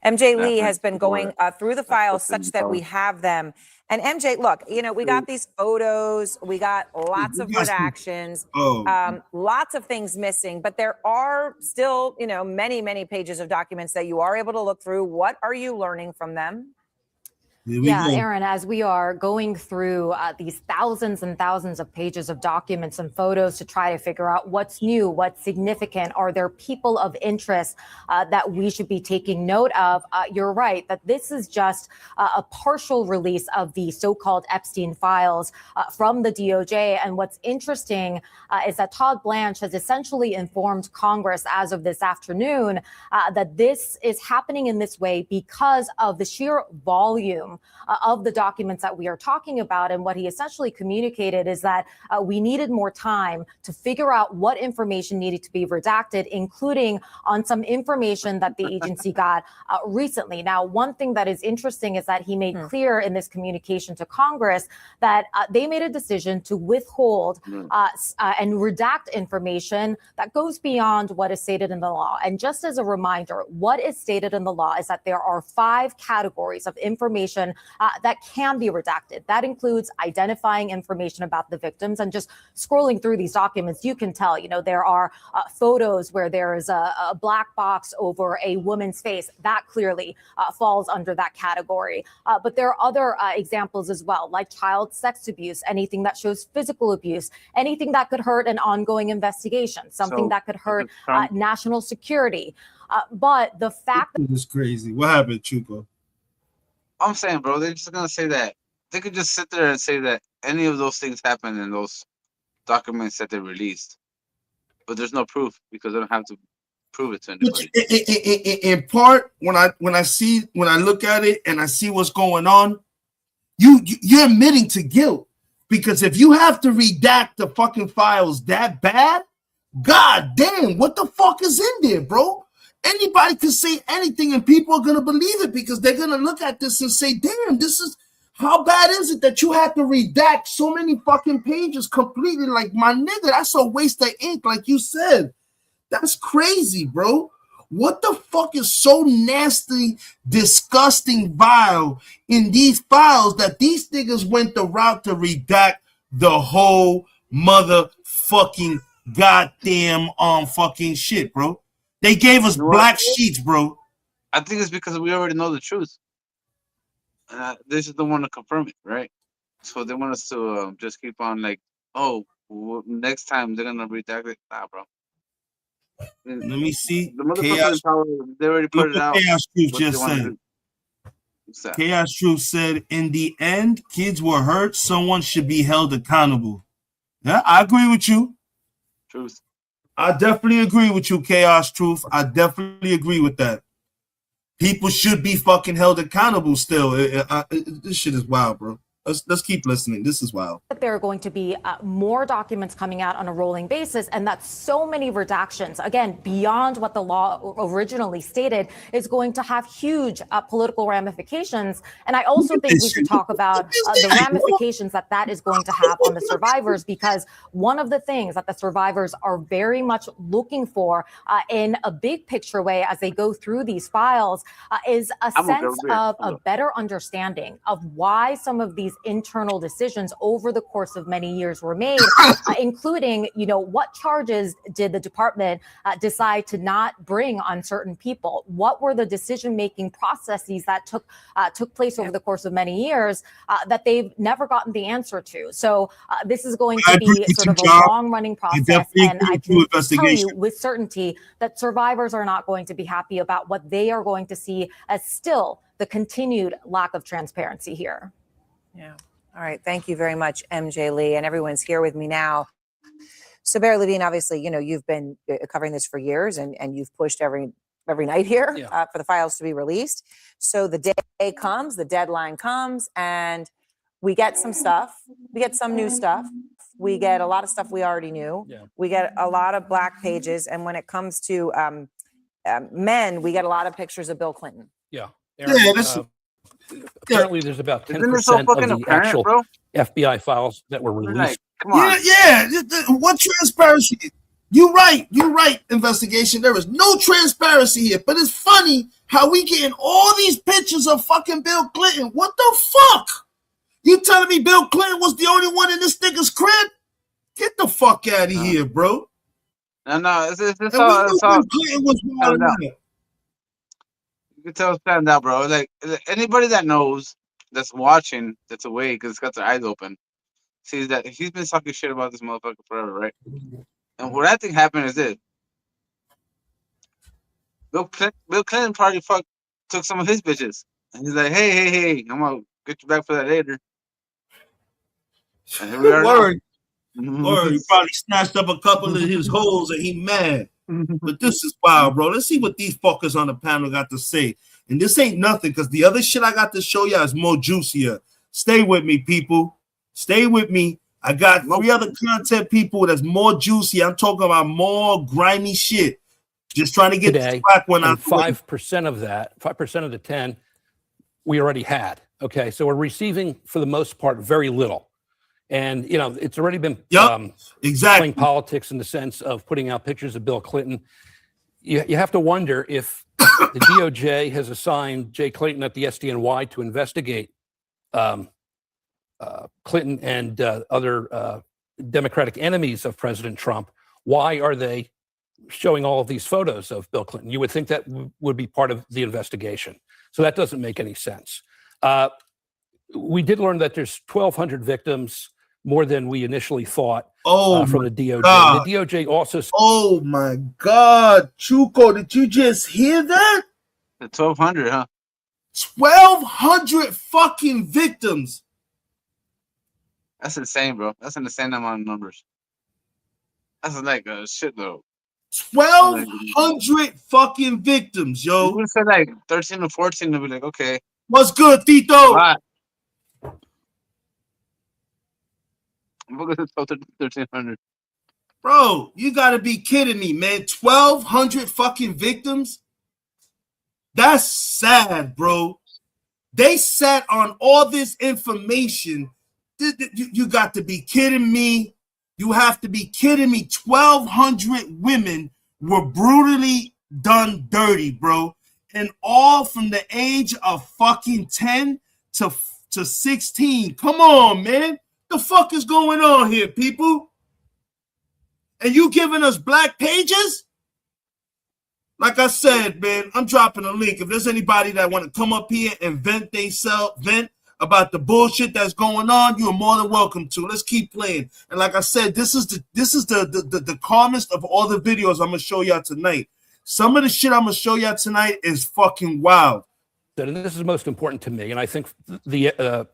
MJ Lee has been going through the files such that we have them. And MJ, look, we got these photos, we got lots of redactions, lots of things missing, but there are still, many, many pages of documents that you are able to look through. What are you learning from them? Yeah, Aaron, as we are going through these thousands and thousands of pages of documents and photos to try to figure out what's new, what's significant, are there people of interest that we should be taking note of? You're right that this is just a partial release of the so-called Epstein files from the DOJ. And what's interesting is that Todd Blanche has essentially informed Congress as of this afternoon that this is happening in this way because of the sheer volume of the documents that we are talking about. And what he essentially communicated is that we needed more time to figure out what information needed to be redacted, including on some information that the agency got recently. Now, one thing that is interesting is that he made clear in this communication to Congress that they made a decision to withhold and redact information that goes beyond what is stated in the law. And just as a reminder, what is stated in the law is that there are 5 categories of information that can be redacted. That includes identifying information about the victims. And just scrolling through these documents, you can tell, there are photos where there is a black box over a woman's face. That clearly falls under that category. But there are other examples as well, like child sex abuse, anything that shows physical abuse, anything that could hurt an ongoing investigation, something that could hurt national security. But the fact that is crazy. What happened, Chuko? I'm saying, bro, they're just gonna say that. They could just sit there and say that any of those things happened in those documents that they released, but there's no proof because they don't have to prove it to anybody. In part, when I look at it and I see what's going on, you're admitting to guilt, because if you have to redact the fucking files that bad, god damn, what the fuck is in there, bro? Anybody can say anything and people are going to believe it, because they're going to look at this and say, damn, this is, how bad is it that you have to redact so many fucking pages completely? Like, my nigga, that's a waste of ink, like you said. That's crazy, bro. What the fuck is so nasty, disgusting, vile in these files that these niggas went the route to redact the whole motherfucking goddamn fucking shit, bro? They gave us black sheets, bro. I think it's because we already know the truth. They just don't want to confirm it, right? So they want us to just keep on like, next time they're gonna redact it. Nah, bro. Let me see. The motherfuckers power, they already put it out. Chaos Truth just said. Chaos Truth said, in the end, kids were hurt. Someone should be held accountable. Yeah, I agree with you. Truth. I definitely agree with you, Chaos Truth. I definitely agree with that. People should be fucking held accountable still. This shit is wild, bro. Let's keep listening. This is wild. There are going to be more documents coming out on a rolling basis, and that so many redactions, again, beyond what the law originally stated, is going to have huge political ramifications. And I also think we should talk about the ramifications that is going to have on the survivors, because one of the things that the survivors are very much looking for in a big picture way as they go through these files is a sense of a better understanding of why some of these internal decisions over the course of many years were made, including, what charges did the department decide to not bring on certain people? What were the decision-making processes that took place over the course of many years that they've never gotten the answer to? So this is going to be sort of a long-running process, and I can tell you with certainty that survivors are not going to be happy about what they are going to see as still the continued lack of transparency here. Yeah. All right. Thank you very much, MJ Lee. And everyone's here with me now. So Barry Levine, obviously, you've been covering this for years, and you've pushed every night here for the files to be released. So the day comes, the deadline comes, and we get some stuff. We get some new stuff. We get a lot of stuff we already knew. Yeah. We get a lot of black pages. And when it comes to men, we get a lot actual of Bill Clinton. Yeah. Aaron, apparently, there's about 10% of the actual FBI files that were released. Like, come on. Yeah. What transparency? You're right. Investigation. There is no transparency here. But it's funny how we getting all these pictures of fucking Bill Clinton. What the fuck? You telling me Bill Clinton was the only one in this nigga's crib? Get the fuck out of here, bro. No, it's And we all, knew Bill Clinton was planned wild. out. You can tell it's planned out, bro. Like anybody that knows, that's watching, that's awake, because it's got their eyes open, sees that he's been talking shit about this motherfucker forever, right? And what I think happened is this: Bill Clinton probably took some of his bitches, and he's like, hey, I'm gonna get you back for that later. And here we are. Word. Word. He probably snatched up a couple of his hoes and he mad. But this is wild, bro. Let's see what these fuckers on the panel got to say. And this ain't nothing, because the other shit I got to show y'all is more juicier. Stay with me, people. Stay with me. I got 3 other content people that's more juicy. I'm talking about more grimy shit. Just trying to get today, this back one out. 5% of that, 5% of the 10, we already had. Okay, so we're receiving, for the most part, very little. And, you know, it's already been exactly playing politics in the sense of putting out pictures of Bill Clinton. You have to wonder if the DOJ has assigned Jay Clayton at the SDNY to investigate Clinton and other Democratic enemies of President Trump. Why are they showing all of these photos of Bill Clinton? You would think that would be part of the investigation. So that doesn't make any sense. We did learn that there's 1,200 victims, more than we initially thought from the DOJ. God. The DOJ also... Oh, my God. Chuko, did you just hear that? 1,200, huh? 1,200 fucking victims. That's insane, bro. That's an insane amount of numbers. That's like a shitload. 1,200 fucking victims, yo. You would say like 13 or 14 to be like, okay. What's good, Tito? Right. Look at 1,300. Bro, you gotta be kidding me, man. 1,200 fucking victims? That's sad, bro. They sat on all this information. You got to be kidding me. You have to be kidding me. 1,200 women were brutally done dirty, bro. And all from the age of fucking 10 to 16. Come on, man. The fuck is going on here, people? And you giving us black pages? Like I said, man, I'm dropping a link. If there's anybody that want to come up here and vent about the bullshit that's going on, you are more than welcome to. Let's keep playing. And like I said, this is the calmest of all the videos I'm gonna show y'all tonight. Some of the shit I'm gonna show y'all tonight is fucking wild. And this is most important to me, and I think the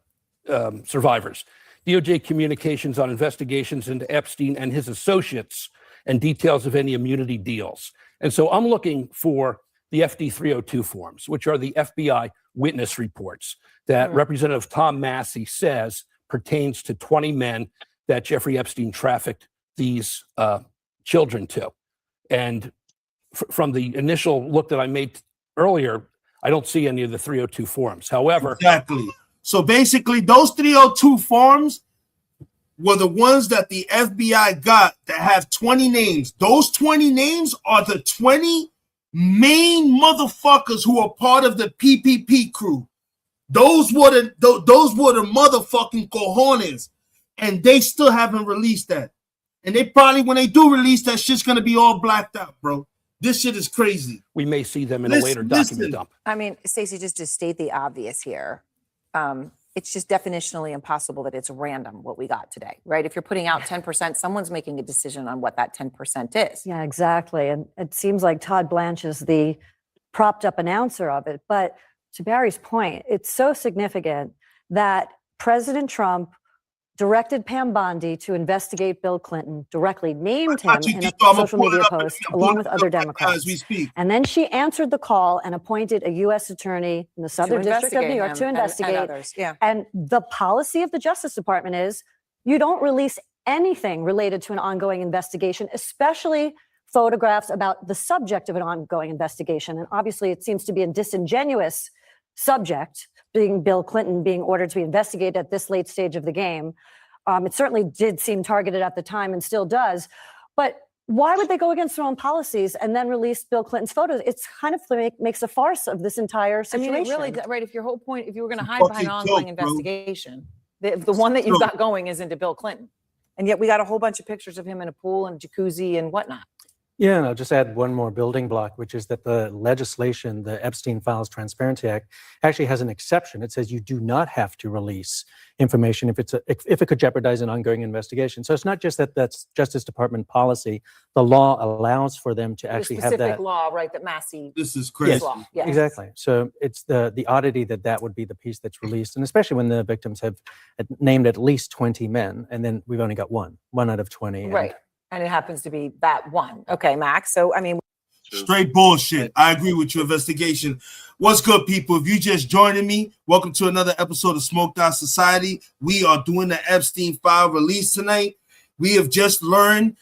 survivors. DOJ communications on investigations into Epstein and his associates and details of any immunity deals. And so I'm looking for the FD 302 forms, which are the FBI witness reports that Representative Tom Massey says pertains to 20 men that Jeffrey Epstein trafficked these children to. And from the initial look that I made earlier, I don't see any of the 302 forms. However, exactly. So basically, those 302 forms were the ones that the FBI got that have 20 names. Those 20 names are the 20 main motherfuckers who are part of the PPP crew. Those were the motherfucking cojones, and they still haven't released that. And they probably, when they do release that, shit's gonna be all blacked out, bro. This shit is crazy. We may see them in a later document dump. I mean, Stacey, just to state the obvious here, it's just definitionally impossible that it's random what we got today, right? If you're putting out 10%, someone's making a decision on what that 10% is. Yeah, exactly. And it seems like Todd Blanche is the propped up announcer of it. But to Barry's point, it's so significant that President Trump directed Pam Bondi to investigate Bill Clinton, directly named him in a social media post along with other Democrats. And then she answered the call and appointed a U.S. attorney in the Southern District of New York to investigate. And others, yeah. And the policy of the Justice Department is you don't release anything related to an ongoing investigation, especially photographs about the subject of an ongoing investigation. And obviously it seems to be a disingenuous subject, being Bill Clinton being ordered to be investigated at this late stage of the game. It certainly did seem targeted at the time and still does. But why would they go against their own policies and then release Bill Clinton's photos? It's kind of makes a farce of this entire situation. I mean, it really, right? If your whole point, if you were going to hide behind an ongoing investigation. The one that you've got going is into Bill Clinton. And yet we got a whole bunch of pictures of him in a pool and jacuzzi and whatnot. Yeah, and I'll just add one more building block, which is that the legislation, the Epstein Files Transparency Act, actually has an exception. It says you do not have to release information if it could jeopardize an ongoing investigation. So it's not just that that's Justice Department policy. The law allows for them to actually have that. Specific law, right? That Massey. This is crazy. Law. Yes. Exactly. So it's the oddity that would be the piece that's released, and especially when the victims have named at least 20 men, and then we've only got one out of 20. Right. And it happens to be that one. Okay, Max. So, I mean, straight bullshit. I agree with your investigation. What's good, people? If you just joining me, welcome to another episode of Smoked Out Society. We are doing the Epstein file release tonight. We have just learned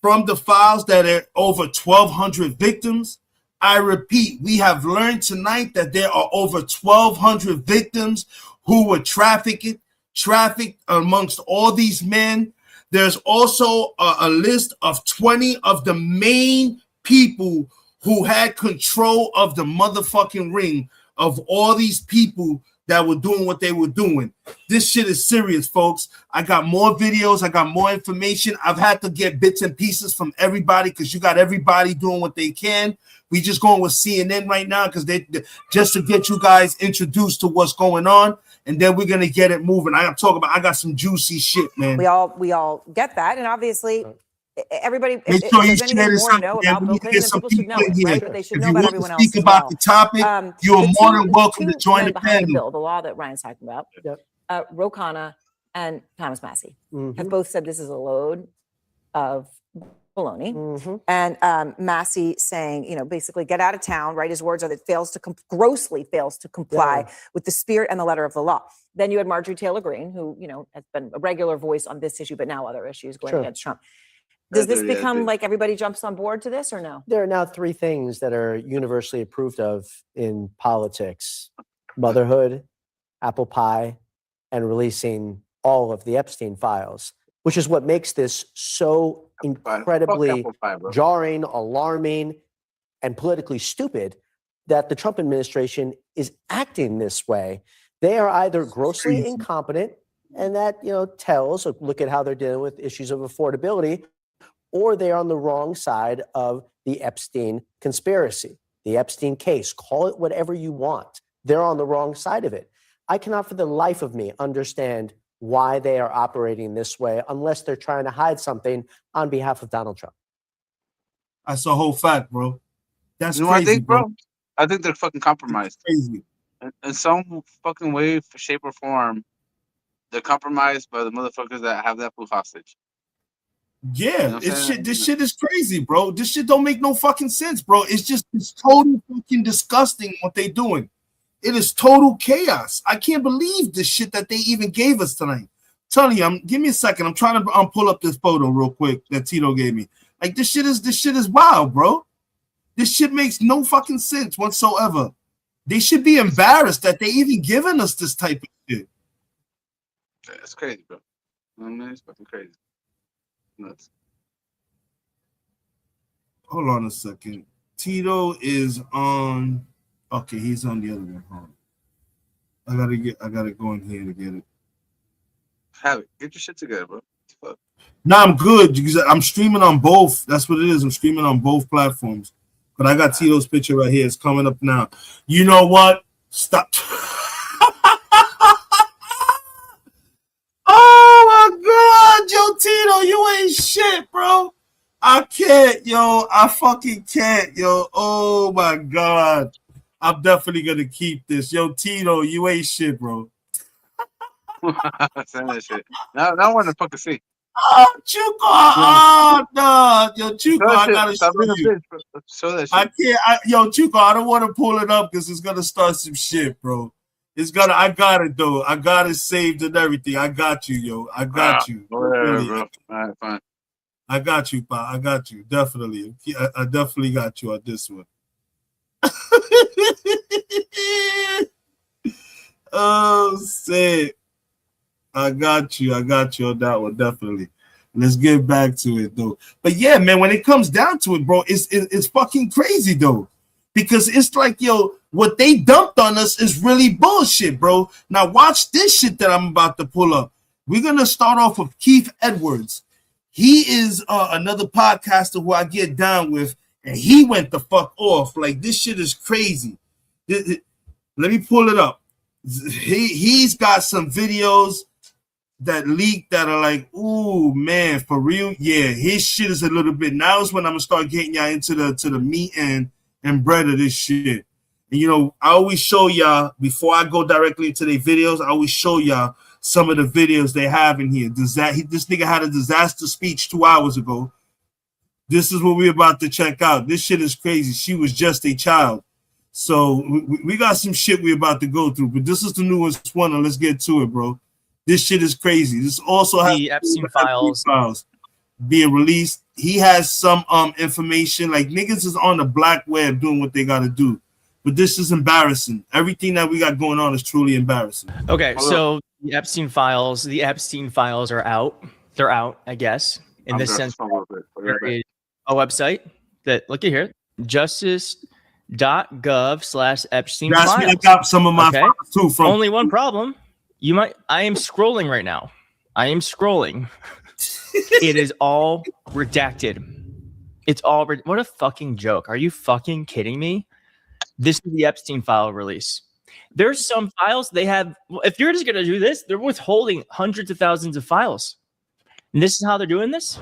from the files that are over 1,200 victims. I repeat, we have learned tonight that there are over 1,200 victims who were trafficked amongst all these men. There's also a list of 20 of the main people who had control of the motherfucking ring of all these people that were doing what they were doing. This shit is serious, folks. I got more videos. I got more information. I've had to get bits and pieces from everybody because you got everybody doing what they can. We just going with CNN right now because they just to get you guys introduced to what's going on. And then we're gonna get it moving. I got some juicy shit, man. we all get that, and obviously, everybody. Make sure you share this out, man. We need to get some people in here. But they should If know you about want everyone to else speak as about well. the topic, you are more than welcome to join the behind panel. the law that Ryan's talking about, Ro Khanna and Thomas Massey have both said this is a load of baloney. And Massey saying, basically get out of town, right? His words are that grossly fails to comply with the spirit and the letter of the law. Then you had Marjorie Taylor Greene, who, has been a regular voice on this issue, but now other issues going against Trump. Does this become like everybody jumps on board to this or no? There are now three things that are universally approved of in politics: motherhood, apple pie, and releasing all of the Epstein files, which is what makes this so incredibly jarring, alarming, and politically stupid that the Trump administration is acting this way. They are either grossly incompetent, and that tells, look at how they're dealing with issues of affordability, or they're on the wrong side of the Epstein conspiracy, the Epstein case. Call it whatever you want. They're on the wrong side of it. I cannot for the life of me understand why they are operating this way unless they're trying to hide something on behalf of Donald Trump. That's a whole fact, bro. That's crazy, I think, bro. I think they're fucking compromised. That's crazy. In some fucking way, shape, or form, they're compromised by the motherfuckers that have that fool hostage. Yeah, this shit is crazy, bro. This shit don't make no fucking sense, bro. It's totally fucking disgusting what they doing. It is total chaos. I can't believe the shit that they even gave us tonight. Telling you, give me a second. I'm trying to pull up this photo real quick that Tito gave me. Like this shit is wild, bro. This shit makes no fucking sense whatsoever. They should be embarrassed that they even giving us this type of shit. It's crazy, bro. I mean, it's fucking crazy. Nuts. Hold on a second. Tito is on. Okay, he's on the other one. Hold on. I gotta go in here to get it. Have it. Get your shit together, bro. Fuck. Nah, I'm good because I'm streaming on both. That's what it is. I'm streaming on both platforms. But I got Tito's picture right here. It's coming up now. You know what? Stop. Oh my God, yo, Tito, you ain't shit, bro. I can't, yo. I fucking can't, yo. Oh my God. I'm definitely gonna keep this. Yo, Tito, you ain't shit, bro. Send that shit. Now I want to fucking see. Oh, Chuko. Oh, no. Yo, Chuko, I gotta show you. Show that shit. I can't. Yo, Chuko, I don't want to pull it up because it's gonna start some shit, bro. I got it though. I got it saved and everything. I got you, yo. I got you. Whatever, really. bro. All right, fine. I got you, pa. I got you. Definitely. I definitely got you on this one. Oh, shit. I got you on that one, definitely. Let's get back to it, though. But yeah, man, when it comes down to it, bro, it's fucking crazy, though. Because it's like, yo, what they dumped on us is really bullshit, bro. Now watch this shit that I'm about to pull up. We're going to start off with Keith Edwards. He is another podcaster who I get down with, and he went the fuck off. Like, this shit is crazy. Let me pull it up. He's got some videos that leaked that are like, ooh, man, for real? Yeah, his shit is a little bit. Now is when I'm going to start getting y'all into the meat and bread of this shit. And, you know, I always show y'all, before I go directly into their videos, I always show y'all some of the videos they have in here. This nigga had a disaster speech 2 hours ago. This is what we're about to check out. This shit is crazy. She was just a child. So we got some shit we're about to go through, but this is the newest one, and let's get to it, bro. This shit is crazy. This also has the Epstein files being released. He has some information, like niggas is on the black web doing what they got to do. But this is embarrassing. Everything that we got going on is truly embarrassing. Okay, so the Epstein files are out. They're out, I guess, in this sense. There is a website that, look at here, justice.gov/Epstein files. I got some of my files too. From only one problem. I am scrolling right now. I am scrolling. It is all redacted. It's all what a fucking joke. Are you fucking kidding me? This is the Epstein file release. There's some files they have. If you're just going to do this, they're withholding hundreds of thousands of files. And this is how they're doing this?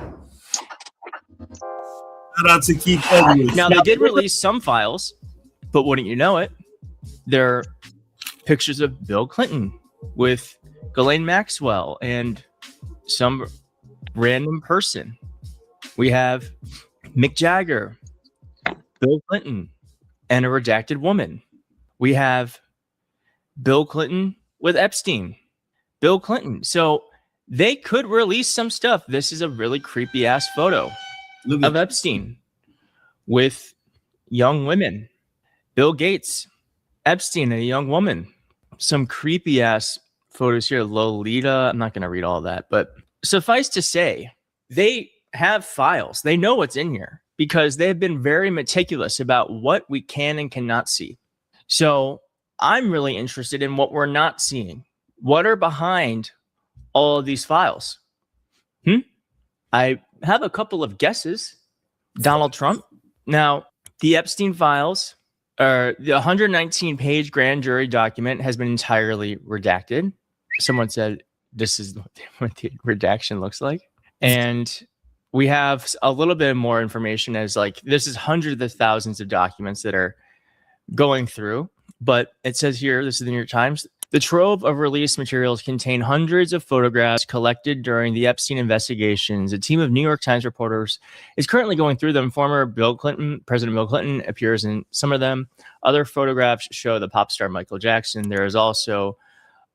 Shout out to Keith Edwards. Now, they did release some files, but wouldn't you know it, they're pictures of Bill Clinton with Ghislaine Maxwell and some random person. We have Mick Jagger, Bill Clinton, and a redacted woman. We have Bill Clinton with Epstein. Bill Clinton. So they could release some stuff. This is a really creepy ass photo of Epstein with young women. Bill Gates, Epstein, and a young woman. Some creepy ass photos here. Lolita. I'm not going to read all that, but suffice to say, they have files. They know what's in here, because they've been very meticulous about what we can and cannot see. So I'm really interested in what we're not seeing. What are behind all of these files? I have a couple of guesses. Donald Trump. Now, the Epstein files, or the 119-page grand jury document, has been entirely redacted. Someone said this is what the redaction looks like. And we have a little bit more information as like, this is hundreds of thousands of documents that are going through, but it says here, this is the New York Times, the trove of released materials contain hundreds of photographs collected during the Epstein investigations. A team of New York Times reporters is currently going through them. Former President Bill Clinton appears in some of them. Other photographs show the pop star Michael Jackson. There is also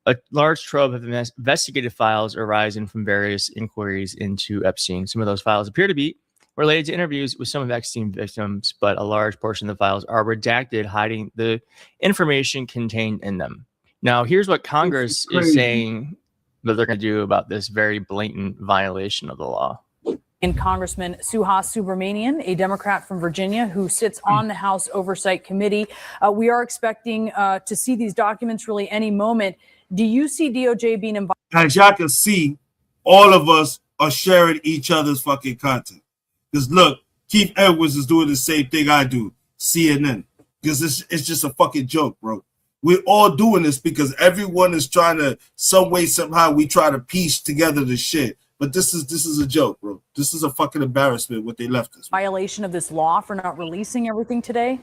a large trove of investigative files arising from various inquiries into Epstein. Some of those files appear to be related to interviews with some of Epstein victims, but a large portion of the files are redacted, hiding the information contained in them. Now, here's what Congress is saying that they're going to do about this very blatant violation of the law. And Congressman Suhas Subramanian, a Democrat from Virginia who sits on the House Oversight Committee. We are expecting to see these documents really any moment. Do you see DOJ being involved? As y'all can see, all of us are sharing each other's fucking content. Because look, Keith Edwards is doing the same thing I do, CNN. Because it's just a fucking joke, bro. We're all doing this because everyone is trying to, some way, somehow, we try to piece together the shit. But this is a joke, bro. This is a fucking embarrassment what they left us. Violation of this law for not releasing everything today?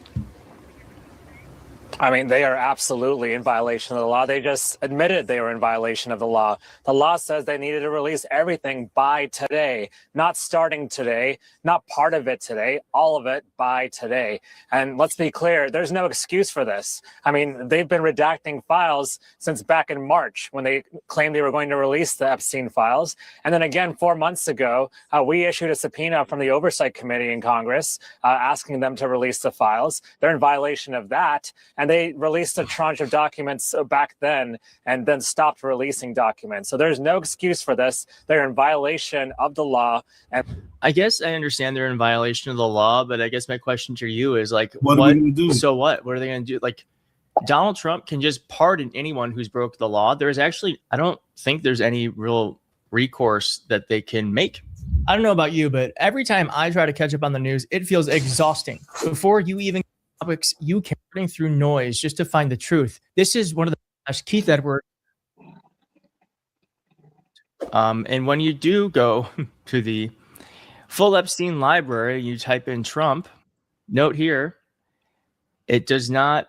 I mean, they are absolutely in violation of the law. They just admitted they were in violation of the law. The law says they needed to release everything by today, not starting today, not part of it today, all of it by today. And let's be clear, there's no excuse for this. I mean, they've been redacting files since back in March when they claimed they were going to release the Epstein files. And then again, 4 months ago, we issued a subpoena from the Oversight Committee in Congress asking them to release the files. They're in violation of that. And they released a tranche of documents back then and then stopped releasing documents. So there's no excuse for this. They're in violation of the law. And I guess I understand they're in violation of the law, but I guess my question to you is like, what are we gonna do? So what? What are they going to do? Like, Donald Trump can just pardon anyone who's broke the law. There's actually, I don't think there's any real recourse that they can make. I don't know about you, but every time I try to catch up on the news, it feels exhausting. Before you even topics, you carrying through noise just to find the truth. This is one of the Keith Edwards. And when you do go to the full Epstein library, you type in Trump, note here, it does not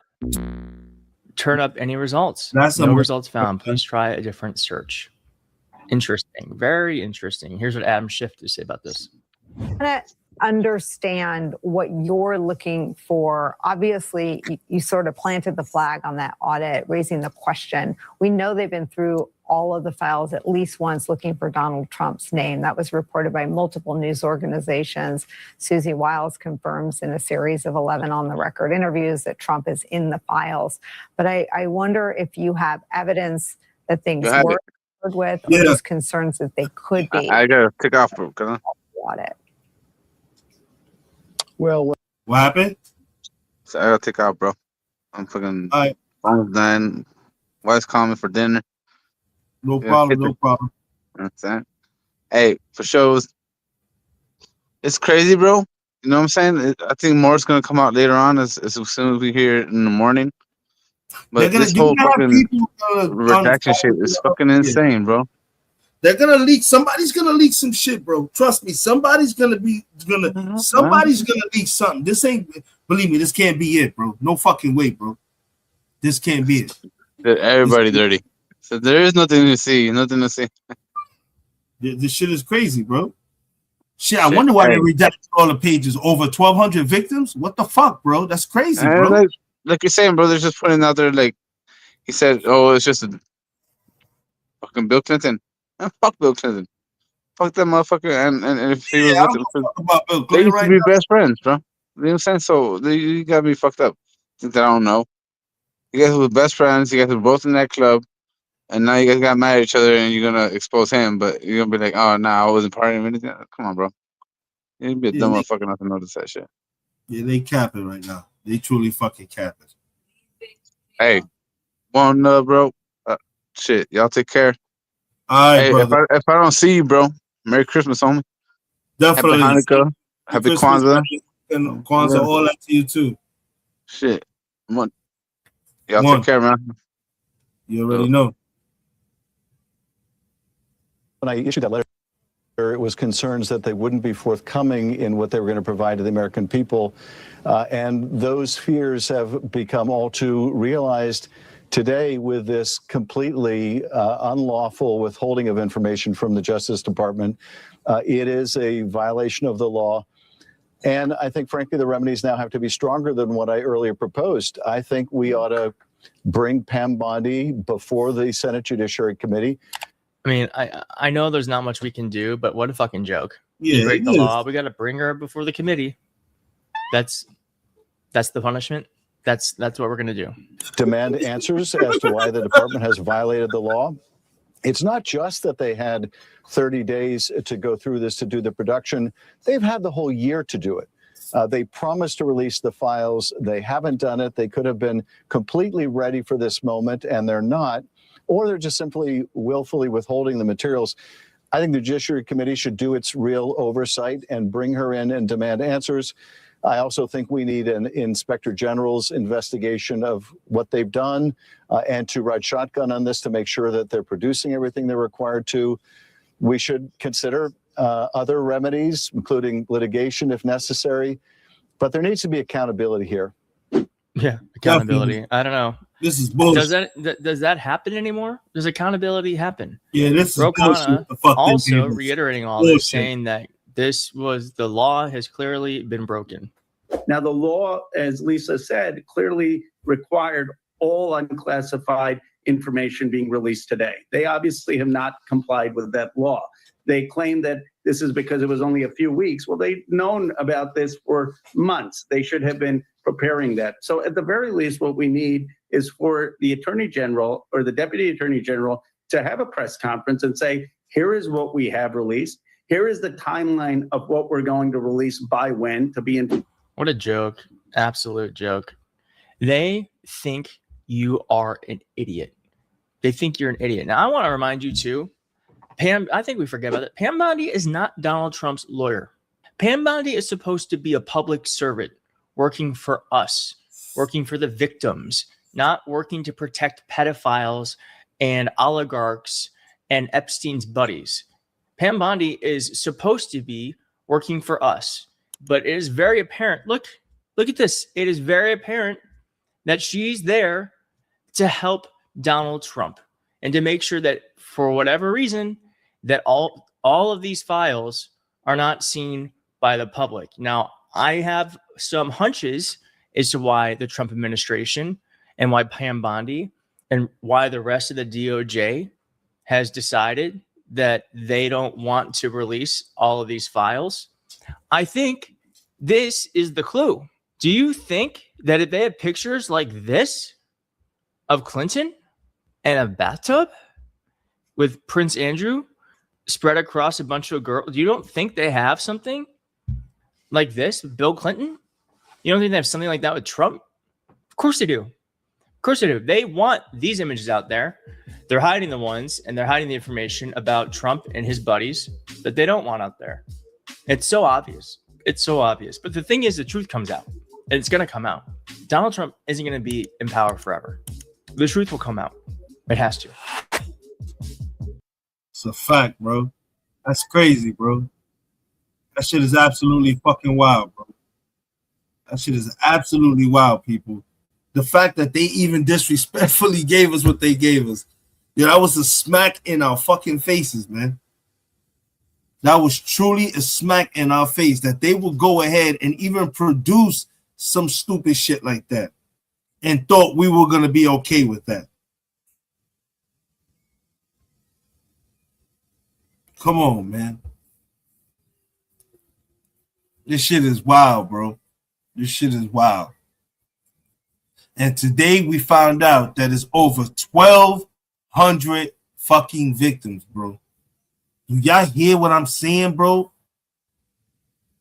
turn up any results. No results found. Please try a different search. Interesting. Very interesting. Here's what Adam Schiff to say about this. To understand what you're looking for. Obviously, you sort of planted the flag on that audit, raising the question. We know they've been through all of the files at least once looking for Donald Trump's name. That was reported by multiple news organizations. Susie Wiles confirms in a series of 11 on-the-record interviews that Trump is in the files. But I wonder if you have evidence that things were with or just concerns that they could be. I gotta take off, bro. Can I? Audit. Well, what happened? So I gotta take out, bro. I'm fucking phone's dying. Wife's calling for dinner. No problem, no problem. That's that. Hey, for shows, it's crazy, bro. You know what I'm saying? I think more is gonna come out later on as soon as we hear it in the morning. But this whole fucking redaction shit is fucking insane, bro. They're gonna leak. Somebody's gonna leak some shit, bro. Trust me. Somebody's gonna leak something. This ain't. Believe me, this can't be it, bro. No fucking way, bro. This can't be it. Everybody dirty. So there is nothing to see. Nothing to see. This shit is crazy, bro. Shit, I wonder why they redacted all the pages. Over 1,200 victims. What the fuck, bro? That's crazy, bro. Like you're saying, bro. They're just putting out there like he said. Oh, it's just a fucking Bill Clinton. Fuck Bill Clinton. Fuck that motherfucker. And if he was about Bill they Clinton used to be best friends, bro. You know what I'm saying? So you got me fucked up. Think that I don't know. You guys were best friends. You guys were both in that club. And now you guys got mad at each other and you're going to expose him. But you're going to be like, oh, nah, I wasn't part of anything. Come on, bro. You'd be a dumb motherfucker not to notice that shit. Yeah, they capping right now. They truly fucking capping. Hey, one bro. Shit, y'all take care. All right, brother. If I don't see you, bro, Merry Christmas, homie. Definitely. Happy Hanukkah. Happy Kwanzaa. And Kwanzaa, all that to you, too. Shit. Y'all take care, man. You already know. When I issued that letter, it was concerns that they wouldn't be forthcoming in what they were going to provide to the American people. And those fears have become all too realized today with this completely unlawful withholding of information from the Justice Department. It is a violation of the law. And I think, frankly, the remedies now have to be stronger than what I earlier proposed. I think we ought to bring Pam Bondi before the Senate Judiciary Committee. I mean, I know there's not much we can do, but what a fucking joke. Yeah, you break the law, we got to bring her before the committee. That's the punishment. That's what we're going to do. Demand answers as to why the department has violated the law. It's not just that they had 30 days to go through this to do the production. They've had the whole year to do it. They promised to release the files. They haven't done it. They could have been completely ready for this moment, and they're not. Or they're just simply willfully withholding the materials. I think the Judiciary Committee should do its real oversight and bring her in and demand answers. I also think we need an Inspector General's investigation of what they've done and to ride shotgun on this to make sure that they're producing everything they're required to. We should consider other remedies, including litigation if necessary, but there needs to be accountability here. Yeah, accountability. Definitely. I don't know. This is bullshit. Does that happen anymore? Does accountability happen? Yeah, this is bullshit. Also reiterating all this, saying that the law has clearly been broken. Now, the law, as Lisa said, clearly required all unclassified information being released today. They obviously have not complied with that law. They claim that this is because it was only a few weeks. Well, they've known about this for months. They should have been preparing that. So at the very least, what we need is for the Attorney General or the Deputy Attorney General to have a press conference and say, here is what we have released. Here is the timeline of what we're going to release by when to be in. What a joke. Absolute joke. They think you are an idiot. They think you're an idiot. Now, I want to remind you too, Pam, I think we forget about it. Pam Bondi is not Donald Trump's lawyer. Pam Bondi is supposed to be a public servant working for us, working for the victims, not working to protect pedophiles and oligarchs and Epstein's buddies. Pam Bondi is supposed to be working for us, but it is very apparent. Look at this. It is very apparent that she's there to help Donald Trump and to make sure that for whatever reason that all of these files are not seen by the public. Now, I have some hunches as to why the Trump administration and why Pam Bondi and why the rest of the DOJ has decided that they don't want to release all of these files. I think this is the clue. Do you think that if they had pictures like this of Clinton and a bathtub with Prince Andrew spread across a bunch of girls, you don't think they have something like this with Bill Clinton? You don't think they have something like that with Trump? Of course they do. Of course they do. They want these images out there. They're hiding the ones, and they're hiding the information about Trump and his buddies that they don't want out there. It's so obvious. It's so obvious. But the thing is, the truth comes out, and it's going to come out. Donald Trump isn't going to be in power forever. The truth will come out. It has to. It's a fact, bro. That's crazy, bro. That shit is absolutely fucking wild, bro. That shit is absolutely wild, people. The fact that they even disrespectfully gave us what they gave us. Yeah, that was a smack in our fucking faces, man. That was truly a smack in our face that they would go ahead and even produce some stupid shit like that and thought we were going to be okay with that. Come on, man. This shit is wild, bro. This shit is wild. And today we found out that it's over 1,200 fucking victims, bro. Do y'all hear what I'm saying, bro?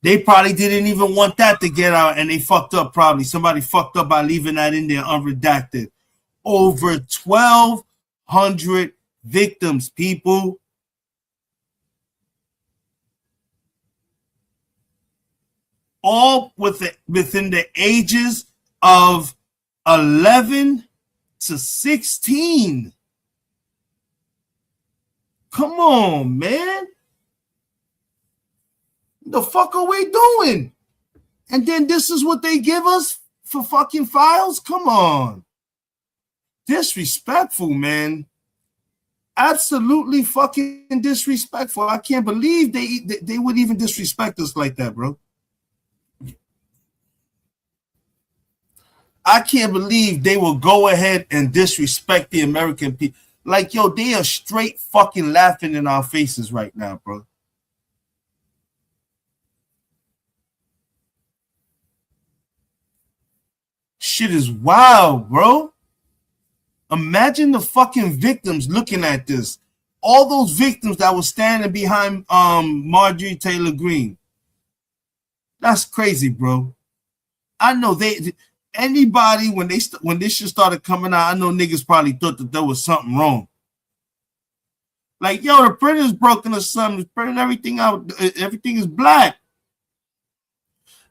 They probably didn't even want that to get out, and they fucked up probably. Somebody fucked up by leaving that in there unredacted. Over 1,200 victims, people. All within the ages of 11 to 16. Come on, man. The fuck are we doing? And then this is what they give us for fucking files? Come on. Disrespectful, man. Absolutely fucking disrespectful. I can't believe they would even disrespect us like that, bro. I can't believe they will go ahead and disrespect the American people. Like, yo, they are straight fucking laughing in our faces right now, bro. Shit is wild, bro. Imagine the fucking victims looking at this. All those victims that were standing behind Marjorie Taylor Greene. That's crazy, bro. I know anybody when this shit started coming out, I know niggas probably thought that there was something wrong. Like, yo, the printer's broken or something. It's printing everything out. Everything is black.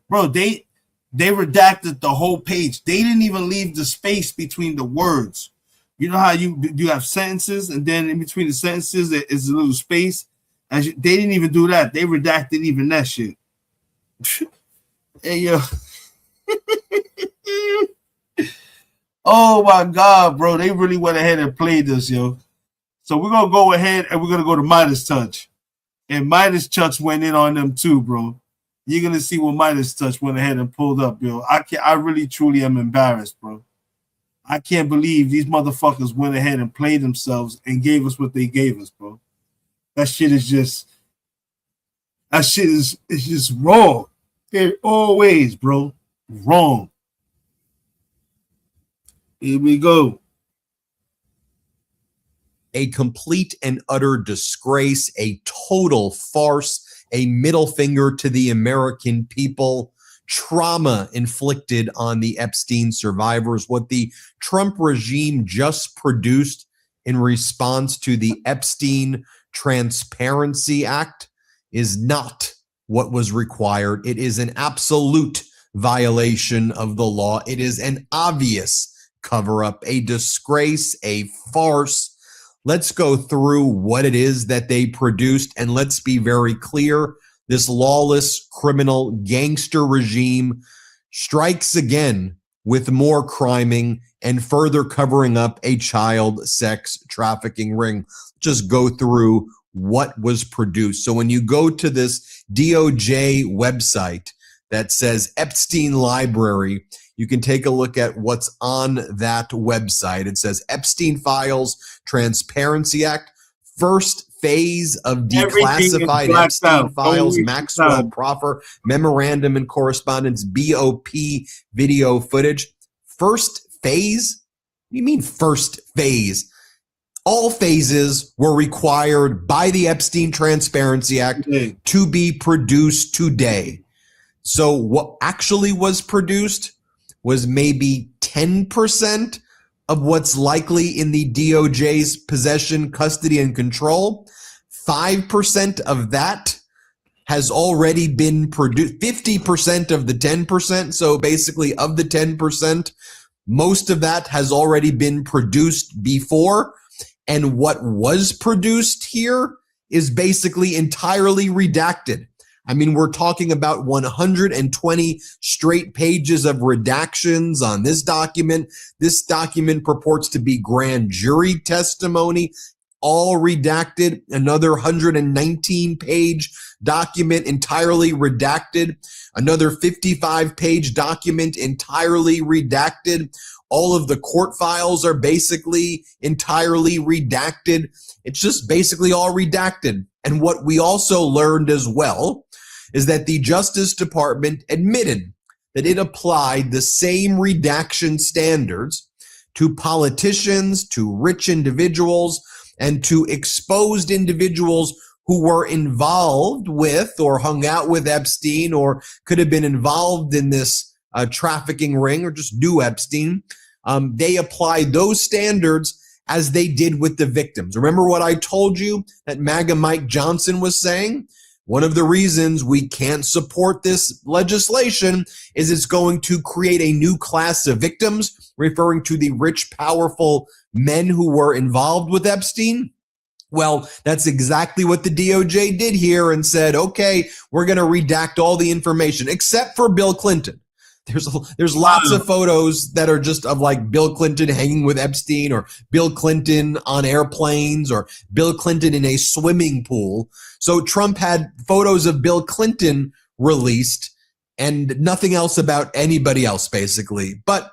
Bro, they redacted the whole page. They didn't even leave the space between the words. You know how you have sentences, and then in between the sentences there is a little space. They didn't even do that. They redacted even that shit. Hey, yo. Oh my God, bro. They really went ahead and played this, yo. So we're going to go ahead and we're going to go to Midas Touch. And Midas Touch went in on them too, bro. You're going to see what Midas Touch went ahead and pulled up, yo. I really, truly am embarrassed, bro. I can't believe these motherfuckers went ahead and played themselves and gave us what they gave us, bro. That shit is just wrong. They're always, bro, wrong. Here we go. A complete and utter disgrace, a total farce, a middle finger to the American people. trauma inflicted on the Epstein survivors. What the Trump regime just produced in response to the Epstein Transparency Act is not what was required. It is an absolute violation of the law. It is an obvious cover-up, a disgrace, a farce. Let's go through what it is that they produced, and let's be very clear. This lawless, criminal, gangster regime strikes again with more criming and further covering up a child sex trafficking ring. Just go through what was produced. So when you go to this DOJ website that says Epstein Library, you can take a look at what's on that website. It says Epstein Files, Transparency Act, first phase of declassified Epstein files, Maxwell proffer, memorandum and correspondence, BOP video footage. First phase? What do you mean first phase? All phases were required by the Epstein Transparency Act to be produced today. So what actually was produced was maybe 10% of what's likely in the DOJ's possession, custody, and control. 5% of that has already been produced. 50% of the 10%. So basically of the 10%, most of that has already been produced before. And what was produced here is basically entirely redacted. I mean, we're talking about 120 straight pages of redactions on this document. This document purports to be grand jury testimony, all redacted. Another 119-page document entirely redacted. Another 55-page document entirely redacted. All of the court files are basically entirely redacted. It's just basically all redacted. And what we also learned as well is that the Justice Department admitted that it applied the same redaction standards to politicians, to rich individuals, and to exposed individuals who were involved with or hung out with Epstein or could have been involved in this trafficking ring or just knew Epstein. They applied those standards as they did with the victims. Remember what I told you that MAGA Mike Johnson was saying? One of the reasons we can't support this legislation is it's going to create a new class of victims, referring to the rich, powerful men who were involved with Epstein. Well, that's exactly what the DOJ did here and said, okay, we're going to redact all the information except for Bill Clinton. There's lots of photos that are just of like Bill Clinton hanging with Epstein or Bill Clinton on airplanes or Bill Clinton in a swimming pool. So Trump had photos of Bill Clinton released and nothing else about anybody else, basically. But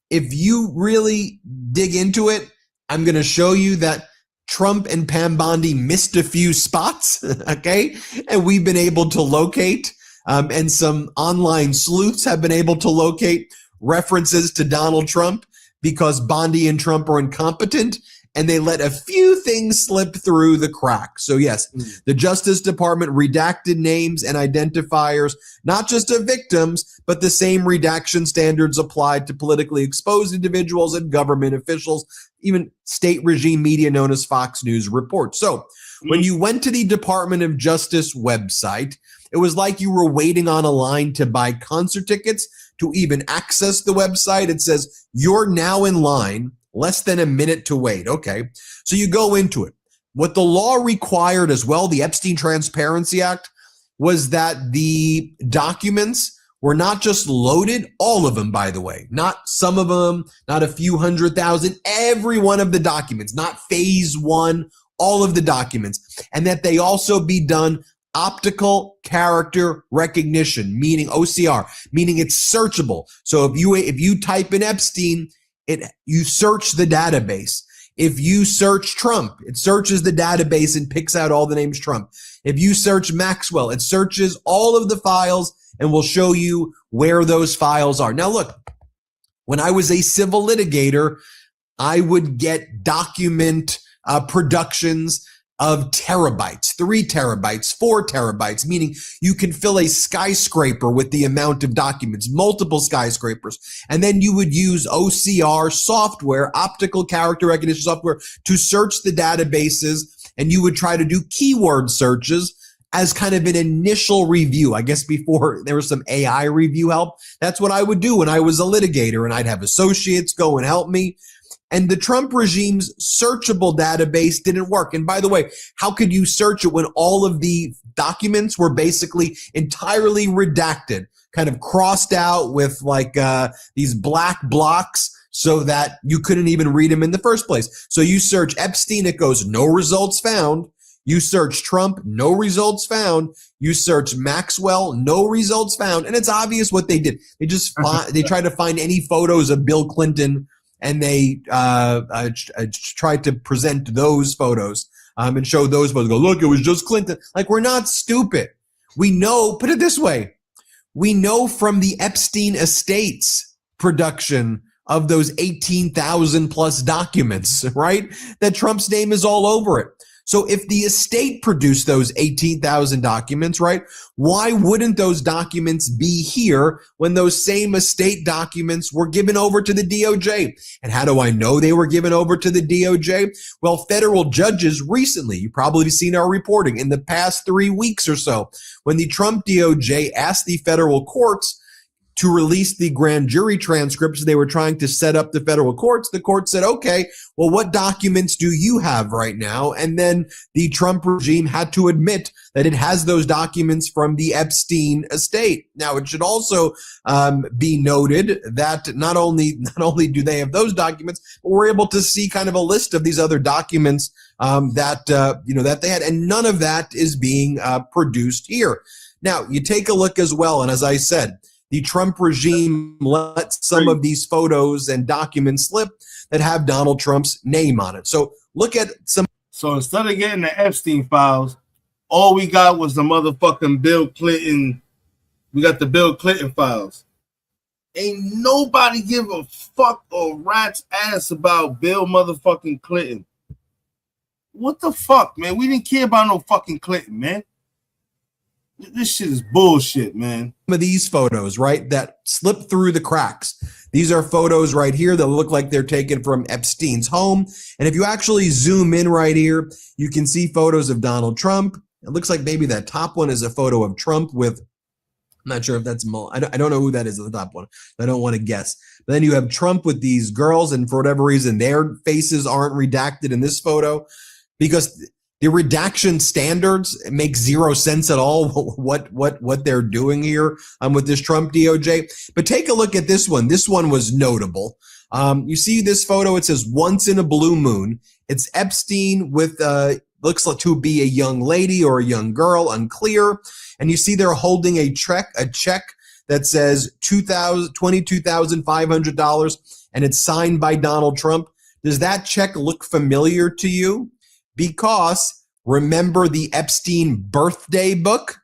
if you really dig into it, I'm going to show you that Trump and Pam Bondi missed a few spots, okay? And we've been able to locate and some online sleuths have been able to locate references to Donald Trump because Bondi and Trump are incompetent and they let a few things slip through the cracks. So yes, the Justice Department redacted names and identifiers, not just of victims, but the same redaction standards applied to politically exposed individuals and government officials, even state regime media known as Fox News reports. So when you went to the Department of Justice website, it was like you were waiting on a line to buy concert tickets to even access the website. It says, you're now in line, less than a minute to wait. Okay, so you go into it. What the law required as well, the Epstein Transparency Act, was that the documents were not just loaded, all of them, by the way, not some of them, not a few 100,000, every one of the documents, not phase one, all of the documents, and that they also be done optical character recognition, meaning OCR, meaning it's searchable. So if you type in Epstein, you search the database. If you search Trump, it searches the database and picks out all the names Trump. If you search Maxwell, it searches all of the files and will show you where those files are. Now look, when I was a civil litigator, I would get document productions of terabytes, 3 terabytes, 4 terabytes, meaning you can fill a skyscraper with the amount of documents, multiple skyscrapers. And then you would use OCR software, optical character recognition software, to search the databases, and you would try to do keyword searches as kind of an initial review. I guess before there was some AI review help. That's what I would do when I was a litigator, and I'd have associates go and help me. And the Trump regime's searchable database didn't work. And by the way, how could you search it when all of the documents were basically entirely redacted, kind of crossed out with like these black blocks so that you couldn't even read them in the first place? So you search Epstein, it goes no results found. You search Trump, no results found. You search Maxwell, no results found. And it's obvious what they did. They just they tried to find any photos of Bill Clinton, and they tried to present those photos and show those photos. Go, look, it was just Clinton. Like, we're not stupid. We know, put it this way, we know from the Epstein estate's production of those 18,000 plus documents, right, that Trump's name is all over it. So if the estate produced those 18,000 documents, right, why wouldn't those documents be here when those same estate documents were given over to the DOJ? And how do I know they were given over to the DOJ? Well, federal judges recently, you probably have seen our reporting in the past 3 weeks or so, when the Trump DOJ asked the federal courts to release the grand jury transcripts they were trying to set up the federal courts, the court said, okay, well, what documents do you have right now? And then the Trump regime had to admit that it has those documents from the Epstein estate. Now, it should also be noted that not only do they have those documents, but we're able to see kind of a list of these other documents that they had, and none of that is being produced here. Now, you take a look as well, and as I said, the Trump regime let some of these photos and documents slip that have Donald Trump's name on it. So look at some. So instead of getting the Epstein files, all we got was the motherfucking Bill Clinton. We got the Bill Clinton files. Ain't nobody give a fuck or rat's ass about Bill motherfucking Clinton. What the fuck, man? We didn't care about no fucking Clinton, man. This shit is bullshit, man. Some of these photos, right, that slip through the cracks. These are photos right here that look like they're taken from Epstein's home. And if you actually zoom in right here, you can see photos of Donald Trump. It looks like maybe that top one is a photo of Trump with, I'm not sure if that's, I don't know who that is, the top one. I don't want to guess. But then you have Trump with these girls, and for whatever reason, their faces aren't redacted in this photo because the redaction standards make zero sense at all what they're doing here with this Trump DOJ. But take a look at this one. This one was notable. You see this photo, it says once in a blue moon. It's Epstein with looks like to be a young lady or a young girl, unclear. And you see they're holding a check that says $22,500, and it's signed by Donald Trump. Does that check look familiar to you? Because remember the Epstein birthday book?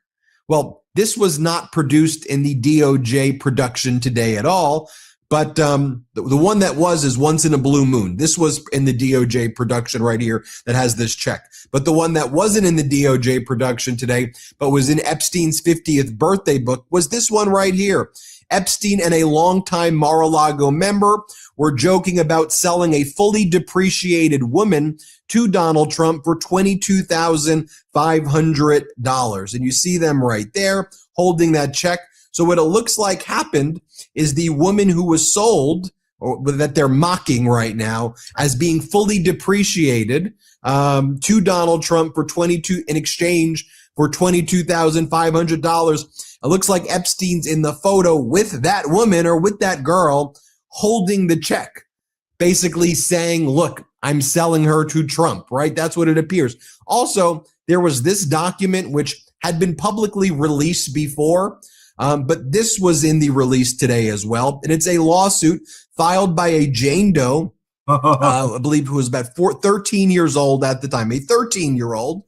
Well, this was not produced in the DOJ production today at all, but the one that is Once in a Blue Moon. This was in the DOJ production right here that has this check. But the one that wasn't in the DOJ production today, but was in Epstein's 50th birthday book, was this one right here. Epstein and a longtime Mar-a-Lago member were joking about selling a fully depreciated woman to Donald Trump for $22,500. And you see them right there holding that check. So what it looks like happened is the woman who was sold, or that they're mocking right now as being fully depreciated to Donald Trump for in exchange for $22,500. It looks like Epstein's in the photo with that woman or with that girl holding the check, basically saying, look, I'm selling her to Trump, right? That's what it appears. Also, there was this document which had been publicly released before, but this was in the release today as well. And it's a lawsuit filed by a Jane Doe, I believe, who was about 13 years old at the time, a 13-year-old,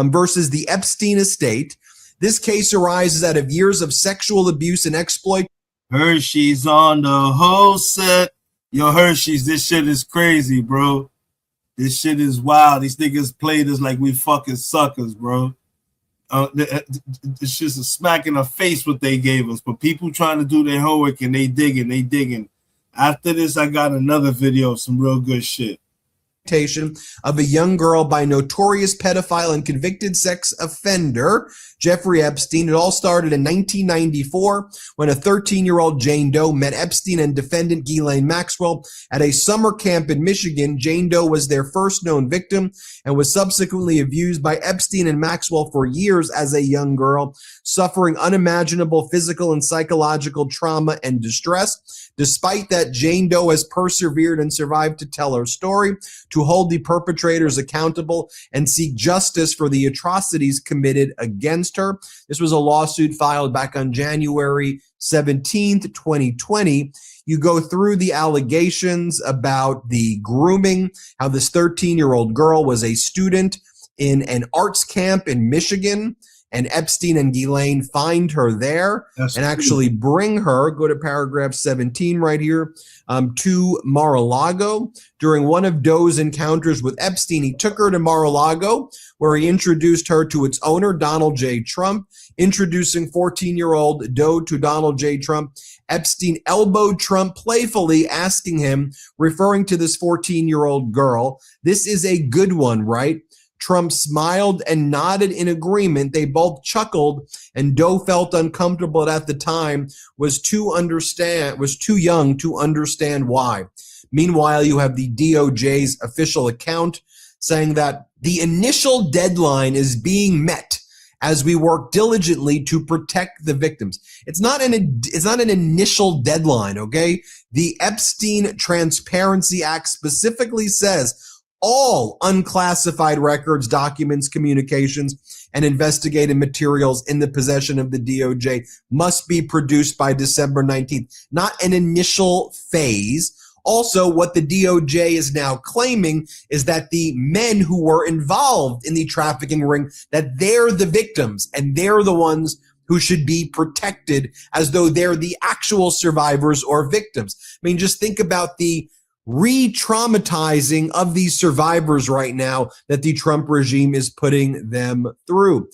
versus the Epstein estate. This case arises out of years of sexual abuse and exploit. Hershey's on the whole set. Yo, Hershey's, this shit is crazy, bro. This shit is wild. These niggas played us like we fucking suckers, bro. It's just a smack in the face what they gave us. But people trying to do their homework and they digging. After this, I got another video of some real good shit. Of a young girl by notorious pedophile and convicted sex offender Jeffrey Epstein. It all started in 1994 when a 13-year-old Jane Doe met Epstein and defendant Ghislaine Maxwell at a summer camp in Michigan. Jane Doe was their first known victim and was subsequently abused by Epstein and Maxwell for years as a young girl, suffering unimaginable physical and psychological trauma and distress. Despite that, Jane Doe has persevered and survived to tell her story, to hold the perpetrators accountable, and seek justice for the atrocities committed against her. This was a lawsuit filed back on January 17th, 2020. You go through the allegations about the grooming, how this 13-year-old girl was a student in an arts camp in Michigan, and Epstein and Ghislaine find her there and actually bring her, go to paragraph 17 right here, to Mar-a-Lago. During one of Doe's encounters with Epstein, he took her to Mar-a-Lago, where he introduced her to its owner, Donald J. Trump. Introducing 14-year-old Doe to Donald J. Trump, Epstein elbowed Trump playfully, asking him, referring to this 14-year-old girl, "This is a good one, right?" Trump smiled and nodded in agreement. They both chuckled, and Doe felt uncomfortable at the time, was too young to understand why. Meanwhile, you have the DOJ's official account saying that the initial deadline is being met as we work diligently to protect the victims. It's not an initial deadline, okay? The Epstein Transparency Act specifically says all unclassified records, documents, communications, and investigative materials in the possession of the DOJ must be produced by December 19th, not an initial phase. Also, what the DOJ is now claiming is that the men who were involved in the trafficking ring, that they're the victims and they're the ones who should be protected as though they're the actual survivors or victims. I mean, just think about the re-traumatizing of these survivors right now that the Trump regime is putting them through.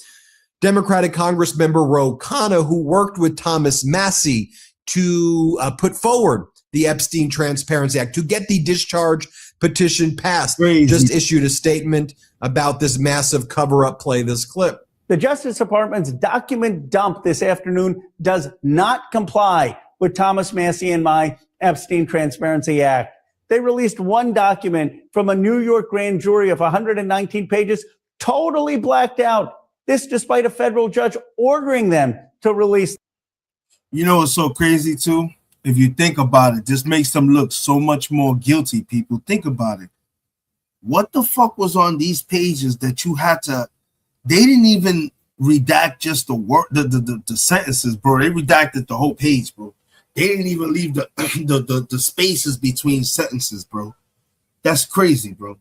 Democratic Congressmember Ro Khanna, who worked with Thomas Massie to put forward the Epstein Transparency Act, to get the discharge petition passed, just issued a statement about this massive cover-up. Play this clip. The Justice Department's document dump this afternoon does not comply with Thomas Massie and my Epstein Transparency Act. They released one document from a New York grand jury of 119 pages, totally blacked out. This despite a federal judge ordering them to release. You know what's so crazy too? If you think about it, this makes them look so much more guilty, people. Think about it. What the fuck was on these pages that you had to, they didn't even redact just the word, the sentences, bro. They redacted the whole page, bro. They didn't even leave the spaces between sentences, bro. That's crazy, bro.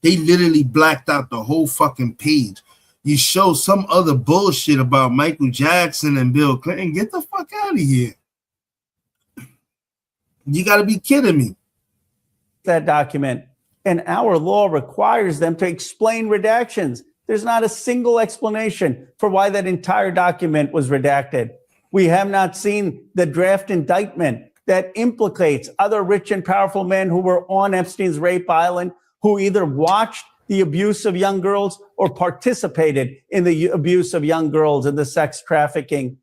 They literally blacked out the whole fucking page. You show some other bullshit about Michael Jackson and Bill Clinton. Get the fuck out of here. You got to be kidding me. That document. And our law requires them to explain redactions. There's not a single explanation for why that entire document was redacted. We have not seen the draft indictment that implicates other rich and powerful men who were on Epstein's rape island, who either watched the abuse of young girls or participated in the abuse of young girls and the sex trafficking.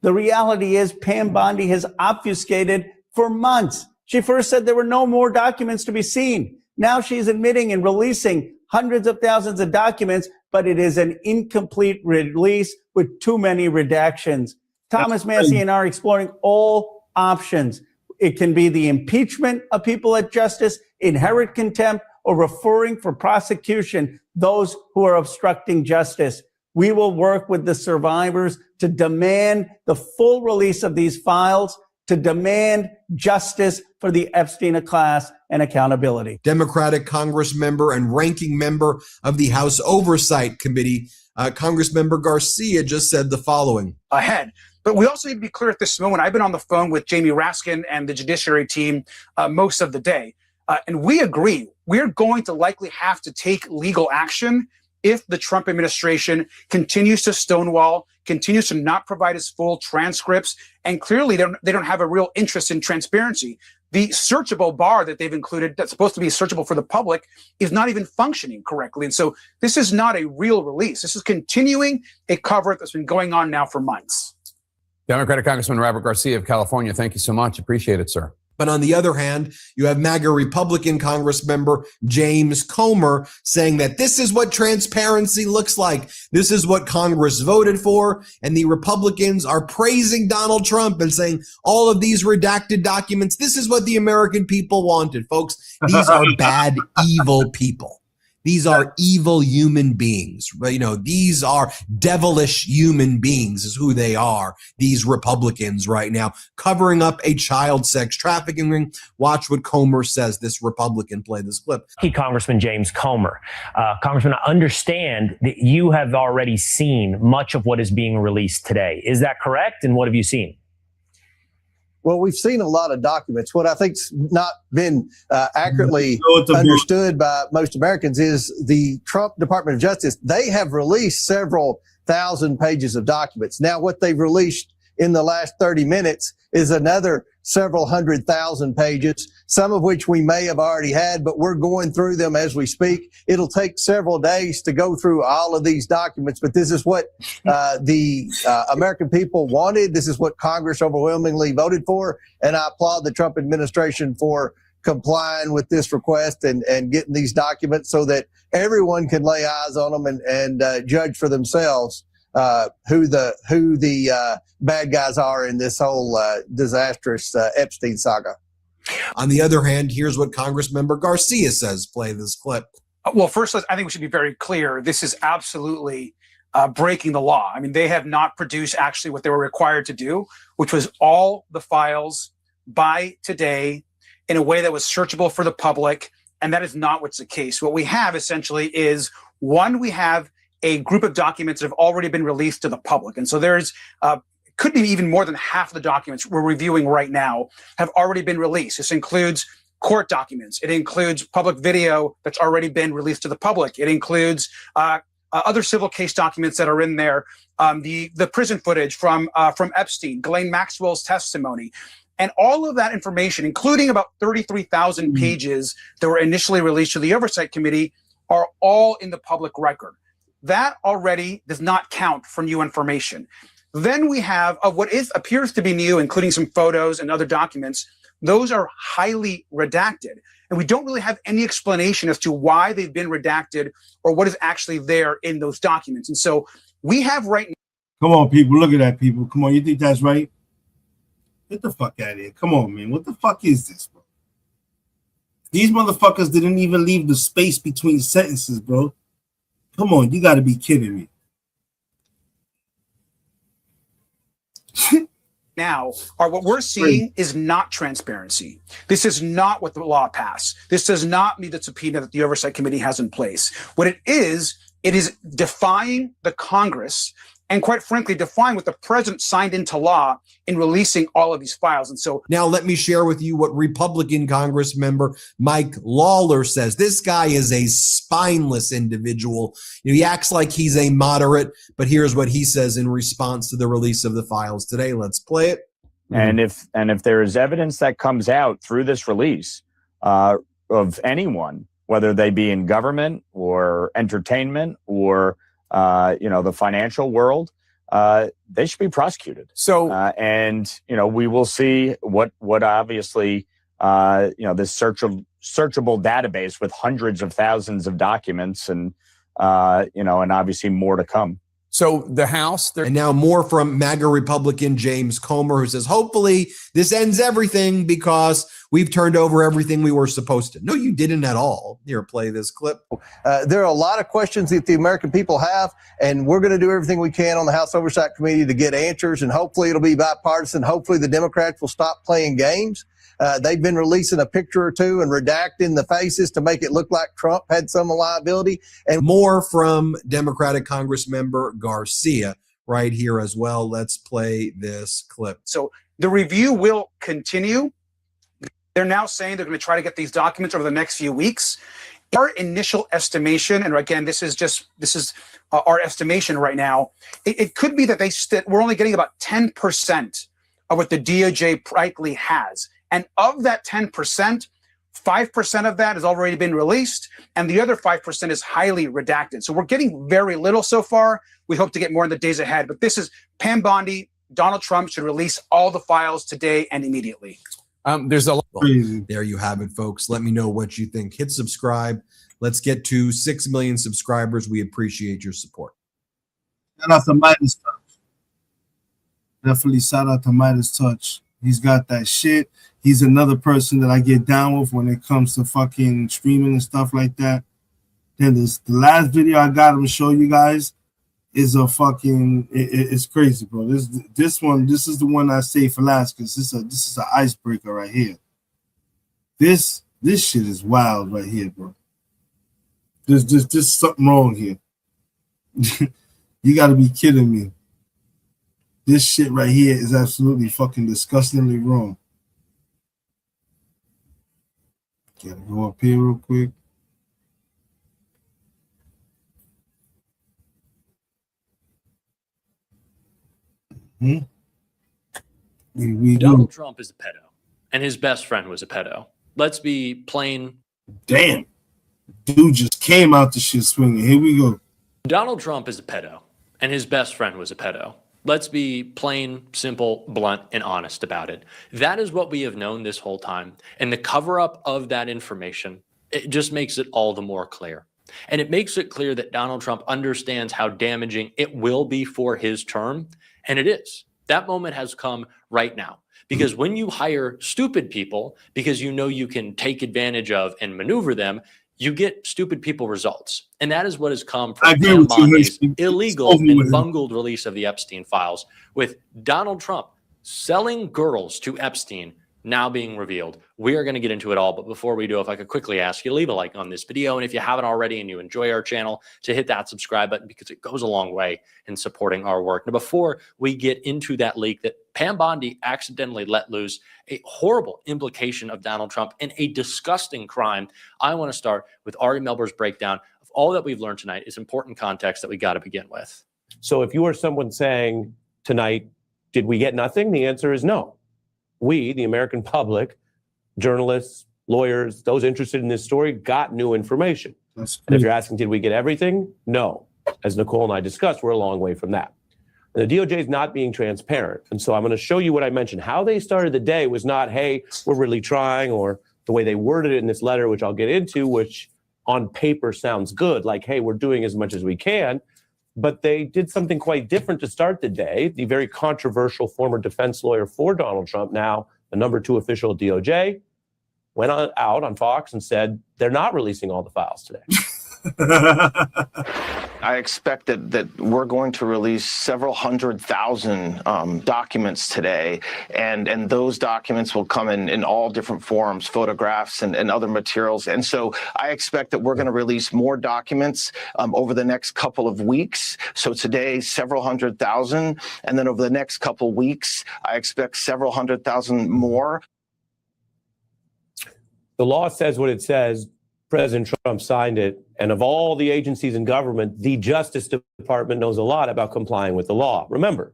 The reality is Pam Bondi has obfuscated for months. She first said there were no more documents to be seen. Now she's admitting and releasing hundreds of thousands of documents, but it is an incomplete release with too many redactions. Thomas Massie and I are exploring all options. It can be the impeachment of people at justice, inherent contempt, or referring for prosecution those who are obstructing justice. We will work with the survivors to demand the full release of these files, to demand justice for the Epstein class and accountability. Democratic Congress member and ranking member of the House Oversight Committee, Congressmember Garcia, just said the following. Ahead. But we also need to be clear at this moment. I've been on the phone with Jamie Raskin and the Judiciary team most of the day. And we agree, we're going to likely have to take legal action if the Trump administration continues to stonewall, continues to not provide us full transcripts, and clearly they don't have a real interest in transparency. The searchable bar that they've included that's supposed to be searchable for the public is not even functioning correctly. And so this is not a real release. This is continuing a cover-up that's been going on now for months. Democratic Congressman Robert Garcia of California, thank you so much. Appreciate it, sir. But on the other hand, you have MAGA Republican Congress member James Comer saying that this is what transparency looks like. This is what Congress voted for. And the Republicans are praising Donald Trump and saying all of these redacted documents, this is what the American people wanted, folks. These are bad, evil people. These are evil human beings. You know, these are devilish human beings is who they are, these Republicans right now, covering up a child sex trafficking ring. Watch what Comer says, this Republican. Play this clip. Congressman James Comer. Congressman, I understand that you have already seen much of what is being released today. Is that correct? And what have you seen? Well, we've seen a lot of documents. What I think's not been accurately understood by most Americans is the Trump Department of Justice. They have released several thousand pages of documents. Now, what they've released in the last 30 minutes is another several 100,000 pages, some of which we may have already had, but we're going through them as we speak. It'll take several days to go through all of these documents, but this is what the American people wanted. This is what Congress overwhelmingly voted for, and I applaud the Trump administration for complying with this request and getting these documents so that everyone can lay eyes on them and judge for themselves who the bad guys are in this whole disastrous Epstein saga. On the other hand, here's what Congressmember Garcia says. Play this clip. Well, first, I think we should be very clear. This is absolutely breaking the law. I mean, they have not produced actually what they were required to do, which was all the files by today in a way that was searchable for the public. And that is not what's the case. What we have essentially is, one, we have a group of documents that have already been released to the public. And so there's could be even more than half of the documents we're reviewing right now have already been released. This includes court documents. It includes public video that's already been released to the public. It includes other civil case documents that are in there, the prison footage from Epstein, Ghislaine Maxwell's testimony. And all of that information, including about 33,000 pages that were initially released to the Oversight Committee, are all in the public record. That already does not count for new information. Then we have of what appears to be new, including some photos and other documents. Those are highly redacted. And we don't really have any explanation as to why they've been redacted or what is actually there in those documents. And so we have right now. Come on, people. Look at that, people. Come on. You think that's right? Get the fuck out of here. Come on, man. What the fuck is this, bro? These motherfuckers didn't even leave the space between sentences, bro. Come on. You got to be kidding me. Now, what we're seeing is not transparency. This is not what the law passed. This does not meet the subpoena that the Oversight Committee has in place. What it is defying the Congress and, quite frankly, defying what the president signed into law in releasing all of these files. And so now let me share with you what Republican Congress member Mike Lawler says. This guy is a spineless individual. You know, he acts like he's a moderate, but here's what he says in response to the release of the files today. Let's play it. And if there is evidence that comes out through this release of anyone, whether they be in government or entertainment or the financial world, they should be prosecuted. So, and we will see what obviously this searchable database with hundreds of thousands of documents and obviously more to come. So the House, and now more from MAGA Republican James Comer, who says, hopefully this ends everything because we've turned over everything we were supposed to. No, you didn't at all. Here, play this clip. There are a lot of questions that the American people have, and we're going to do everything we can on the House Oversight Committee to get answers, and hopefully it'll be bipartisan. Hopefully the Democrats will stop playing games. They've been releasing a picture or two and redacting the faces to make it look like Trump had some liability. And more from Democratic Congress member Garcia right here as well. Let's play this clip. So the review will continue. They're now saying they're going to try to get these documents over the next few weeks. Our initial estimation, and again, this is our estimation right now. It could be that we're only getting about 10% of what the DOJ likely has, and of that 10%, 5% of that has already been released, and the other 5% is highly redacted. So we're getting very little so far. We hope to get more in the days ahead. But this is Pam Bondi. Donald Trump should release all the files today and immediately. There's a lot. There you have it, folks. Let me know what you think. Hit subscribe. Let's get to 6 million subscribers. We appreciate your support. Shout out to Midas Touch. Definitely shout out to Midas Touch. He's got that shit. He's another person that I get down with when it comes to fucking streaming and stuff like that. Then the last video I got to show you guys is a fucking it's crazy, bro. This is the one I say for last because this is an icebreaker right here. This shit is wild right here, bro. There's something wrong here. You got to be kidding me. This shit right here is absolutely fucking disgustingly wrong. Gotta go up here real quick. Donald Trump is a pedo, and his best friend was a pedo. Let's be plain. Damn. Dude just came out the shit swinging. Here we go. Donald Trump is a pedo, and his best friend was a pedo. Let's be plain, simple, blunt, and honest about it. That is what we have known this whole time. And the cover-up of that information, it just makes it all the more clear. And it makes it clear that Donald Trump understands how damaging it will be for his term. And it is. That moment has come right now. Because when you hire stupid people, because you know you can take advantage of and maneuver them, you get stupid people results. And that is what has come from Pam Bondi's illegal and bungled release of the Epstein files, with Donald Trump selling girls to Epstein now being revealed. We are going to get into it all. But before we do, if I could quickly ask you to leave a like on this video. And if you haven't already and you enjoy our channel, to hit that subscribe button, because it goes a long way in supporting our work. Now, before we get into that leak that Pam Bondi accidentally let loose, a horrible implication of Donald Trump and a disgusting crime, I want to start with Ari Melber's breakdown of all that we've learned tonight. Is important context that we got to begin with. So if you are someone saying tonight, did we get nothing? The answer is no. We, the American public, journalists, lawyers, those interested in this story, got new information. And if you're asking, did we get everything? No. As Nicole and I discussed, we're a long way from that. And the DOJ is not being transparent. And so I'm going to show you what I mentioned. How they started the day was not, hey, we're really trying, or the way they worded it in this letter, which I'll get into, which on paper sounds good, like, hey, we're doing as much as we can. But they did something quite different to start the day. The very controversial former defense lawyer for Donald Trump, now the #2 official at DOJ, went out on Fox and said they're not releasing all the files today. I expect that we're going to release several 100,000 documents today, and those documents will come in all different forms, photographs and other materials. And so I expect that we're going to release more documents over the next couple of weeks. So today, several 100,000, and then over the next couple of weeks, I expect several 100,000 more. The law says what it says. President Trump signed it. And of all the agencies in government, the Justice Department knows a lot about complying with the law. Remember,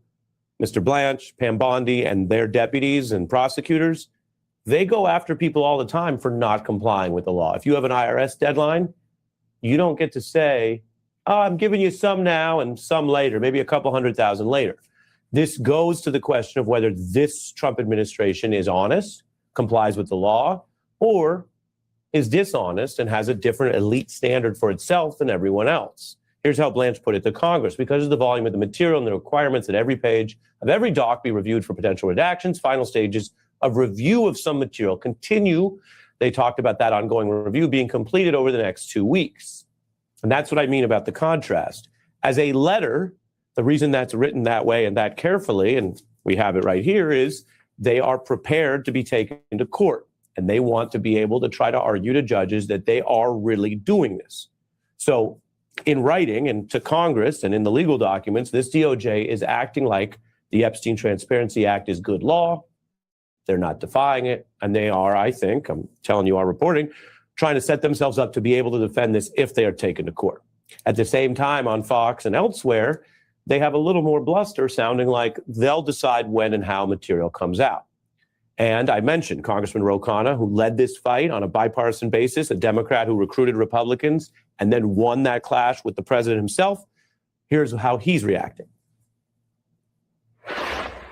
Mr. Blanche, Pam Bondi, and their deputies and prosecutors, they go after people all the time for not complying with the law. If you have an IRS deadline, you don't get to say, oh, I'm giving you some now and some later, maybe a couple 100,000 later. This goes to the question of whether this Trump administration is honest, complies with the law, or is dishonest and has a different elite standard for itself than everyone else. Here's how Blanche put it to Congress. Because of the volume of the material and the requirements that every page of every doc be reviewed for potential redactions, final stages of review of some material continue. They talked about that ongoing review being completed over the next 2 weeks. And that's what I mean about the contrast. As a letter, the reason that's written that way and that carefully, and we have it right here, is they are prepared to be taken to court. And they want to be able to try to argue to judges that they are really doing this. So in writing and to Congress and in the legal documents, this DOJ is acting like the Epstein Transparency Act is good law, They're not defying it. And they are, I think, I'm telling you our reporting, trying to set themselves up to be able to defend this if they are taken to court. At the same time, on Fox and elsewhere, they have a little more bluster, sounding like they'll decide when and how material comes out. And I mentioned Congressman Ro Khanna, who led this fight on a bipartisan basis, a Democrat who recruited Republicans and then won that clash with the president himself. Here's how he's reacting.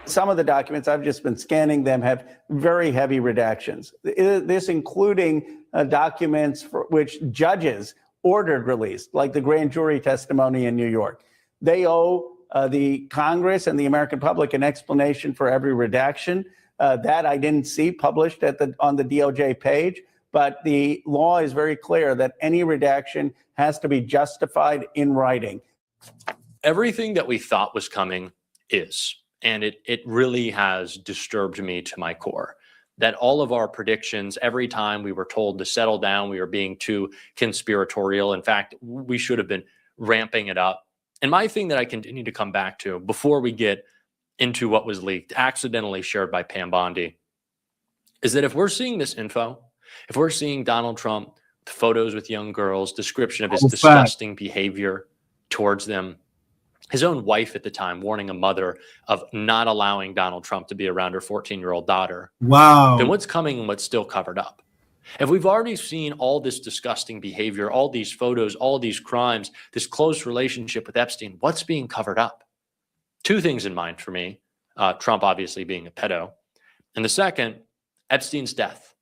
Some of the documents, I've just been scanning them, have very heavy redactions. This including documents for which judges ordered released, like the grand jury testimony in New York. They owe the Congress and the American public an explanation for every redaction. That I didn't see published on the DOJ page, but the law is very clear that any redaction has to be justified in writing. Everything that we thought was coming is, and it really has disturbed me to my core, that all of our predictions, every time we were told to settle down, we were being too conspiratorial. In fact, we should have been ramping it up. And my thing that I continue to come back to before we get into what was leaked, accidentally shared by Pam Bondi, is that if we're seeing this info, if we're seeing Donald Trump, the photos with young girls, description of his disgusting behavior towards them, his own wife at the time warning a mother of not allowing Donald Trump to be around her 14-year-old daughter. Wow. Then what's coming and what's still covered up? If we've already seen all this disgusting behavior, all these photos, all these crimes, this close relationship with Epstein, what's being covered up? Two things in mind for me. Trump obviously being a pedo. And the second, Epstein's death.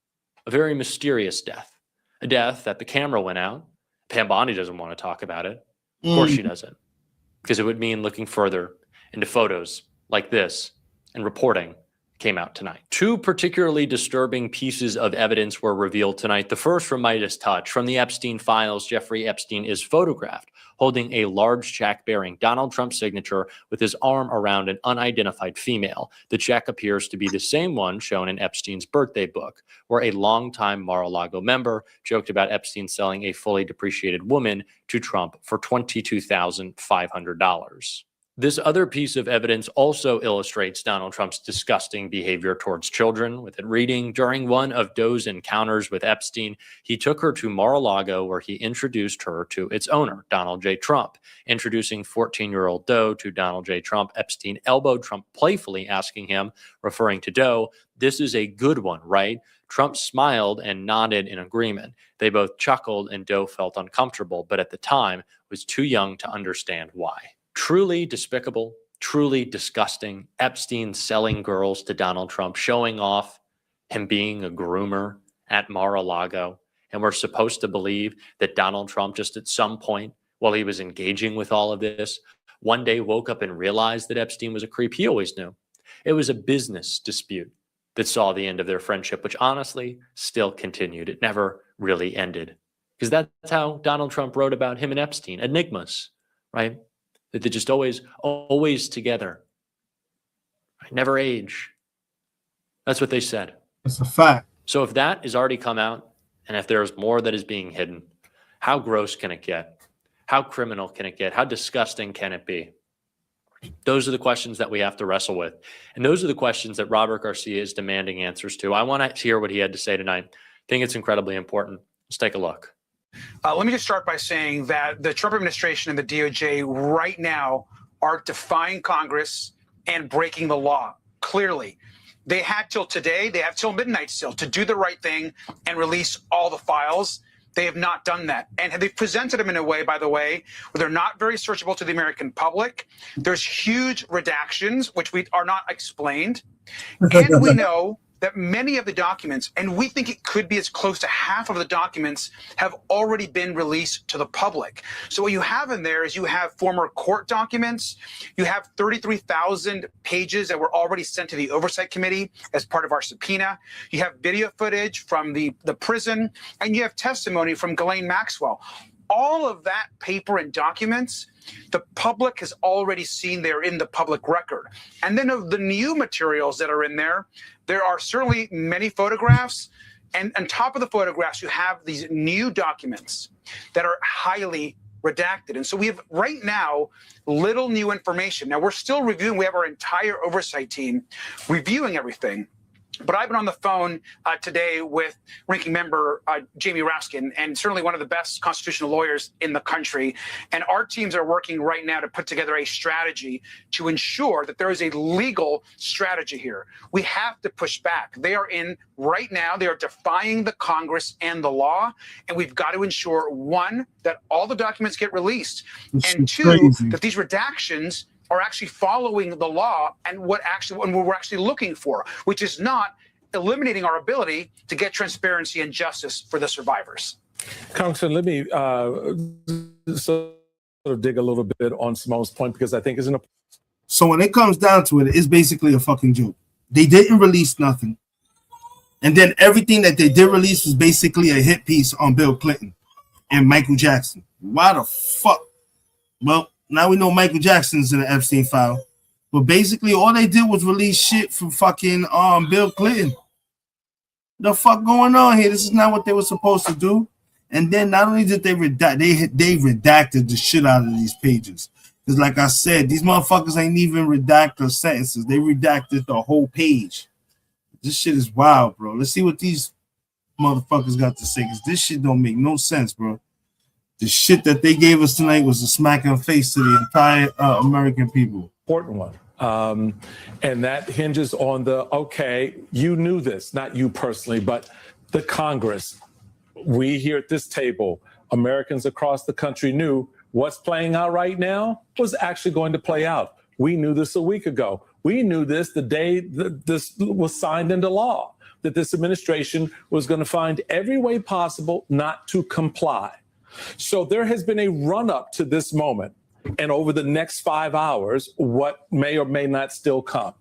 A very mysterious death. A death that the camera went out. Pam Bondi doesn't want to talk about it. Of course she doesn't. Because it would mean looking further into photos like this and reporting came out tonight. Two particularly disturbing pieces of evidence were revealed tonight. The first from Midas Touch. From the Epstein files, Jeffrey Epstein is photographed holding a large check bearing Donald Trump's signature with his arm around an unidentified female. The check appears to be the same one shown in Epstein's birthday book, where a longtime Mar-a-Lago member joked about Epstein selling a fully depreciated woman to Trump for $22,500. This other piece of evidence also illustrates Donald Trump's disgusting behavior towards children, with it reading, during one of Doe's encounters with Epstein, he took her to Mar-a-Lago where he introduced her to its owner, Donald J. Trump. Introducing 14-year-old Doe to Donald J. Trump, Epstein elbowed Trump playfully, asking him, referring to Doe, "This is a good one, right?" Trump smiled and nodded in agreement. They both chuckled and Doe felt uncomfortable, but at the time was too young to understand why. Truly despicable, truly disgusting. Epstein selling girls to Donald Trump, showing off him being a groomer at Mar-a-Lago. And we're supposed to believe that Donald Trump just at some point while he was engaging with all of this, one day woke up and realized that Epstein was a creep. He always knew. It was a business dispute that saw the end of their friendship, which honestly still continued. It never really ended. Because that's how Donald Trump wrote about him and Epstein, enigmas, right? That they're just always together. Right? Never age. That's what they said. It's a fact. So if that has already come out, and if there's more that is being hidden, how gross can it get? How criminal can it get? How disgusting can it be? Those are the questions that we have to wrestle with. And those are the questions that Robert Garcia is demanding answers to. I want to hear what he had to say tonight. I think it's incredibly important. Let's take a look. Let me just start by saying that the Trump administration and the DOJ right now are defying Congress and breaking the law. Clearly, they had till today, they have till midnight still to do the right thing and release all the files. They have not done that. And they've presented them in a way, by the way, where they're not very searchable to the American public. There's huge redactions, which we are not explained. And we know that many of the documents, and we think it could be as close to half of the documents, have already been released to the public. So what you have in there is you have former court documents, you have 33,000 pages that were already sent to the Oversight Committee as part of our subpoena, you have video footage from the prison, and you have testimony from Ghislaine Maxwell. All of that paper and documents, the public has already seen. They're in the public record. And then of the new materials that are in there, there are certainly many photographs. And on top of the photographs, you have these new documents that are highly redacted. And so we have right now little new information. Now we're still reviewing. We have our entire oversight team reviewing everything. But I've been on the phone today with Ranking Member Jamie Raskin, and certainly one of the best constitutional lawyers in the country. And our teams are working right now to put together a strategy to ensure that there is a legal strategy here. We have to push back. They are right now, they are defying the Congress and the law. And we've got to ensure, one, that all the documents get released, and two, that these redactions are actually following the law and what we're actually looking for, which is not eliminating our ability to get transparency and justice for the survivors. Congressman, let me sort of dig a little bit on Simone's point, because I think it's an. So when it comes down to it, it's basically a fucking joke. They didn't release nothing. And then everything that they did release was basically a hit piece on Bill Clinton and Michael Jackson. Why the fuck? Well, now we know Michael Jackson's in the Epstein file, but basically all they did was release shit from fucking Bill Clinton. The fuck going on here? This is not what they were supposed to do. And then not only did they redact, they redacted the shit out of these pages. Because like I said, these motherfuckers ain't even redact the sentences. They redacted the whole page. This shit is wild, bro. Let's see what these motherfuckers got to say, because this shit don't make no sense, bro. The shit that they gave us tonight was a smack in the face to the entire American people. Important one. And that hinges on okay, you knew this, not you personally, but the Congress. We here at this table, Americans across the country, knew what's playing out right now was actually going to play out. We knew this a week ago. We knew this the day that this was signed into law, that this administration was going to find every way possible not to comply. So there has been a run-up to this moment, and over the next 5 hours, what may or may not still come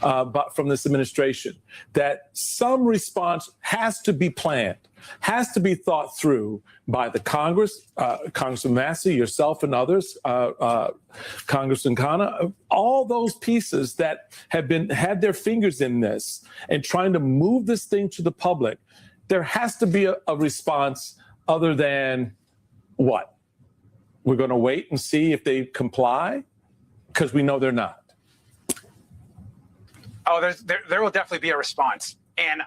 but from this administration, that some response has to be planned, has to be thought through by the Congress, Congressman Massey, yourself and others, Congressman Khanna, all those pieces that have had their fingers in this and trying to move this thing to the public. There has to be a response other than what? We're going to wait and see if they comply, because we know they're not. Oh, there will definitely be a response. And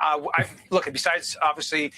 look, besides obviously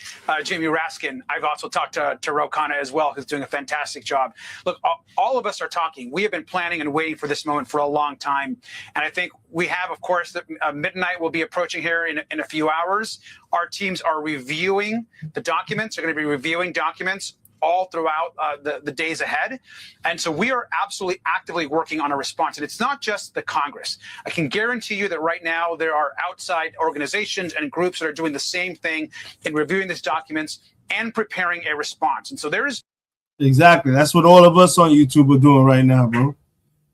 Jamie Raskin, I've also talked to Ro Khanna as well, who's doing a fantastic job. Look, all of us are talking. We have been planning and waiting for this moment for a long time. And I think we have, of course, midnight will be approaching here in a few hours. Our teams are reviewing the documents. They're going to be reviewing documents all throughout the days ahead. And so we are absolutely actively working on a response. And it's not just the Congress. I can guarantee you that right now there are outside organizations and groups that are doing the same thing in reviewing these documents and preparing a response. And so there is. Exactly. That's what all of us on YouTube are doing right now, bro.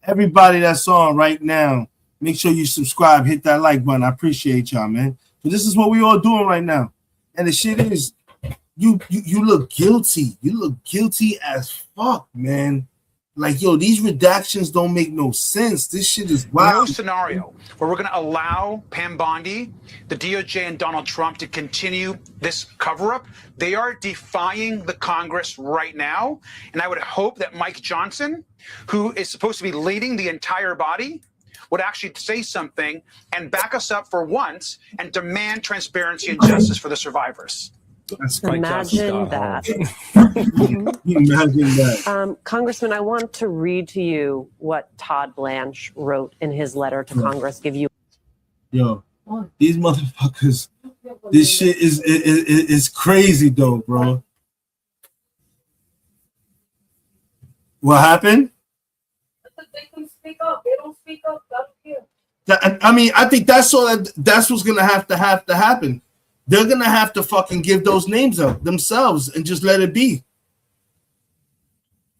Everybody that's on right now, make sure you subscribe, hit that like button. I appreciate y'all, man. But this is what we all doing right now. And the shit is, you look guilty. You look guilty as fuck, man. Like, yo, these redactions don't make no sense. This shit is wild. No scenario where we're going to allow Pam Bondi, the DOJ, and Donald Trump to continue this cover-up. They are defying the Congress right now. And I would hope that Mike Johnson, who is supposed to be leading the entire body, would actually say something and back us up for once and demand transparency and justice for the survivors. Imagine that. Imagine that. Congressman, I want to read to you what Todd Blanche wrote in his letter to Congress. Give you. Yo, these motherfuckers. This shit is crazy, though, bro. What happened? They can speak up. They don't speak up. That's I mean, I think that's all. That's what's gonna have to happen. They're going to have to fucking give those names up themselves and just let it be.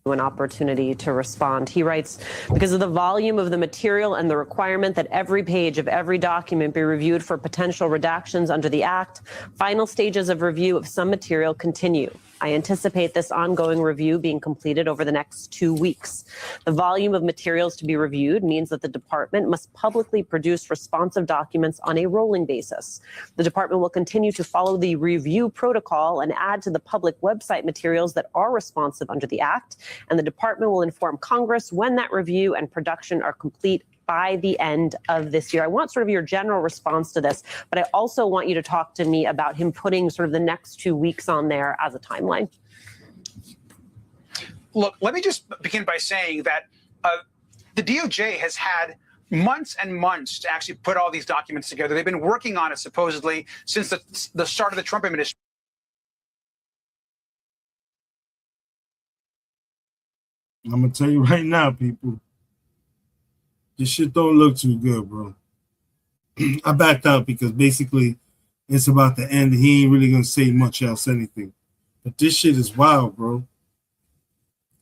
An opportunity to respond. He writes, because of the volume of the material and the requirement that every page of every document be reviewed for potential redactions under the Act, final stages of review of some material continue. I anticipate this ongoing review being completed over the next 2 weeks. The volume of materials to be reviewed means that the department must publicly produce responsive documents on a rolling basis. The department will continue to follow the review protocol and add to the public website materials that are responsive under the Act, and the department will inform Congress when that review and production are complete by the end of this year. I want sort of your general response to this, but I also want you to talk to me about him putting sort of the next 2 weeks on there as a timeline. Look, let me just begin by saying that the DOJ has had months and months to actually put all these documents together. They've been working on it supposedly since the start of the Trump administration. I'm gonna tell you right now, people, this shit don't look too good, bro. I backed out because basically it's about to end. He ain't really gonna say much else, anything. But this shit is wild, bro.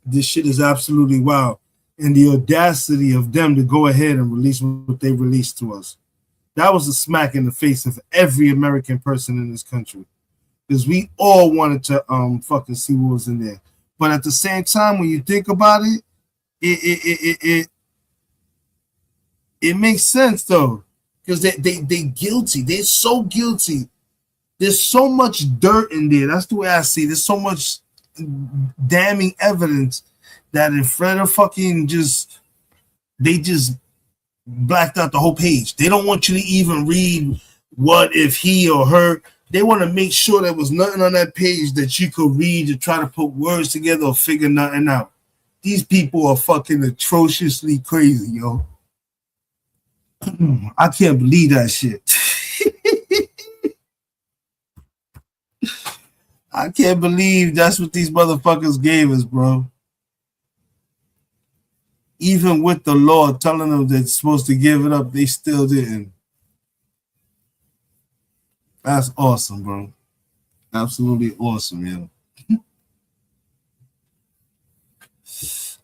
This shit is absolutely wild. And the audacity of them to go ahead and release what they released to us. That was a smack in the face of every American person in this country. Because we all wanted to fucking see what was in there. But at the same time, when you think about it, it makes sense though. Because they guilty. They're so guilty. There's so much dirt in there. That's the way I see it. There's so much damning evidence that instead of fucking they just blacked out the whole page. They don't want you to even read what if he or her. They want to make sure there was nothing on that page that you could read to try to put words together or figure nothing out. These people are fucking atrociously crazy, yo. I can't believe that shit. I can't believe that's what these motherfuckers gave us, bro. Even with the law telling them they're supposed to give it up, they still didn't. That's awesome, bro. Absolutely awesome, yo.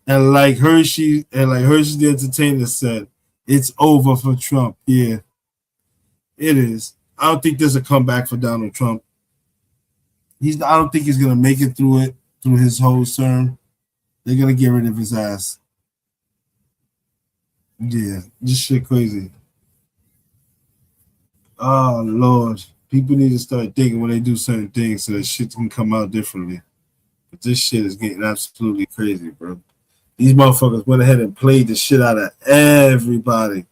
And like Hershey the Entertainer said, it's over for Trump. Yeah, it is. I don't think there's a comeback for Donald Trump. I don't think he's gonna make it through his whole term. They're gonna get rid of his ass. Yeah, this shit crazy. Oh Lord, people need to start thinking when they do certain things so that shit can come out differently. But this shit is getting absolutely crazy, bro. These motherfuckers went ahead and played the shit out of everybody.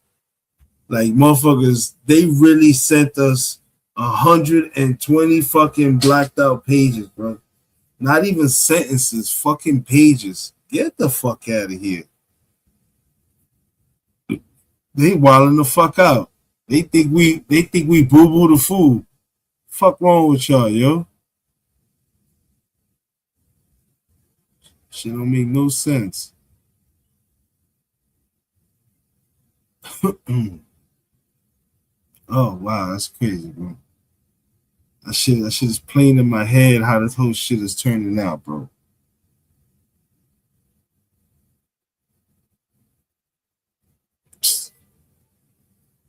Like motherfuckers, they really sent us 120 fucking blacked out pages, bro. Not even sentences, fucking pages. Get the fuck out of here. They wilding the fuck out. They think we boo-boo the fool. Fuck wrong with y'all, yo? Shit don't make no sense. Oh wow, that's crazy, bro. That shit is playing in my head how this whole shit is turning out, bro.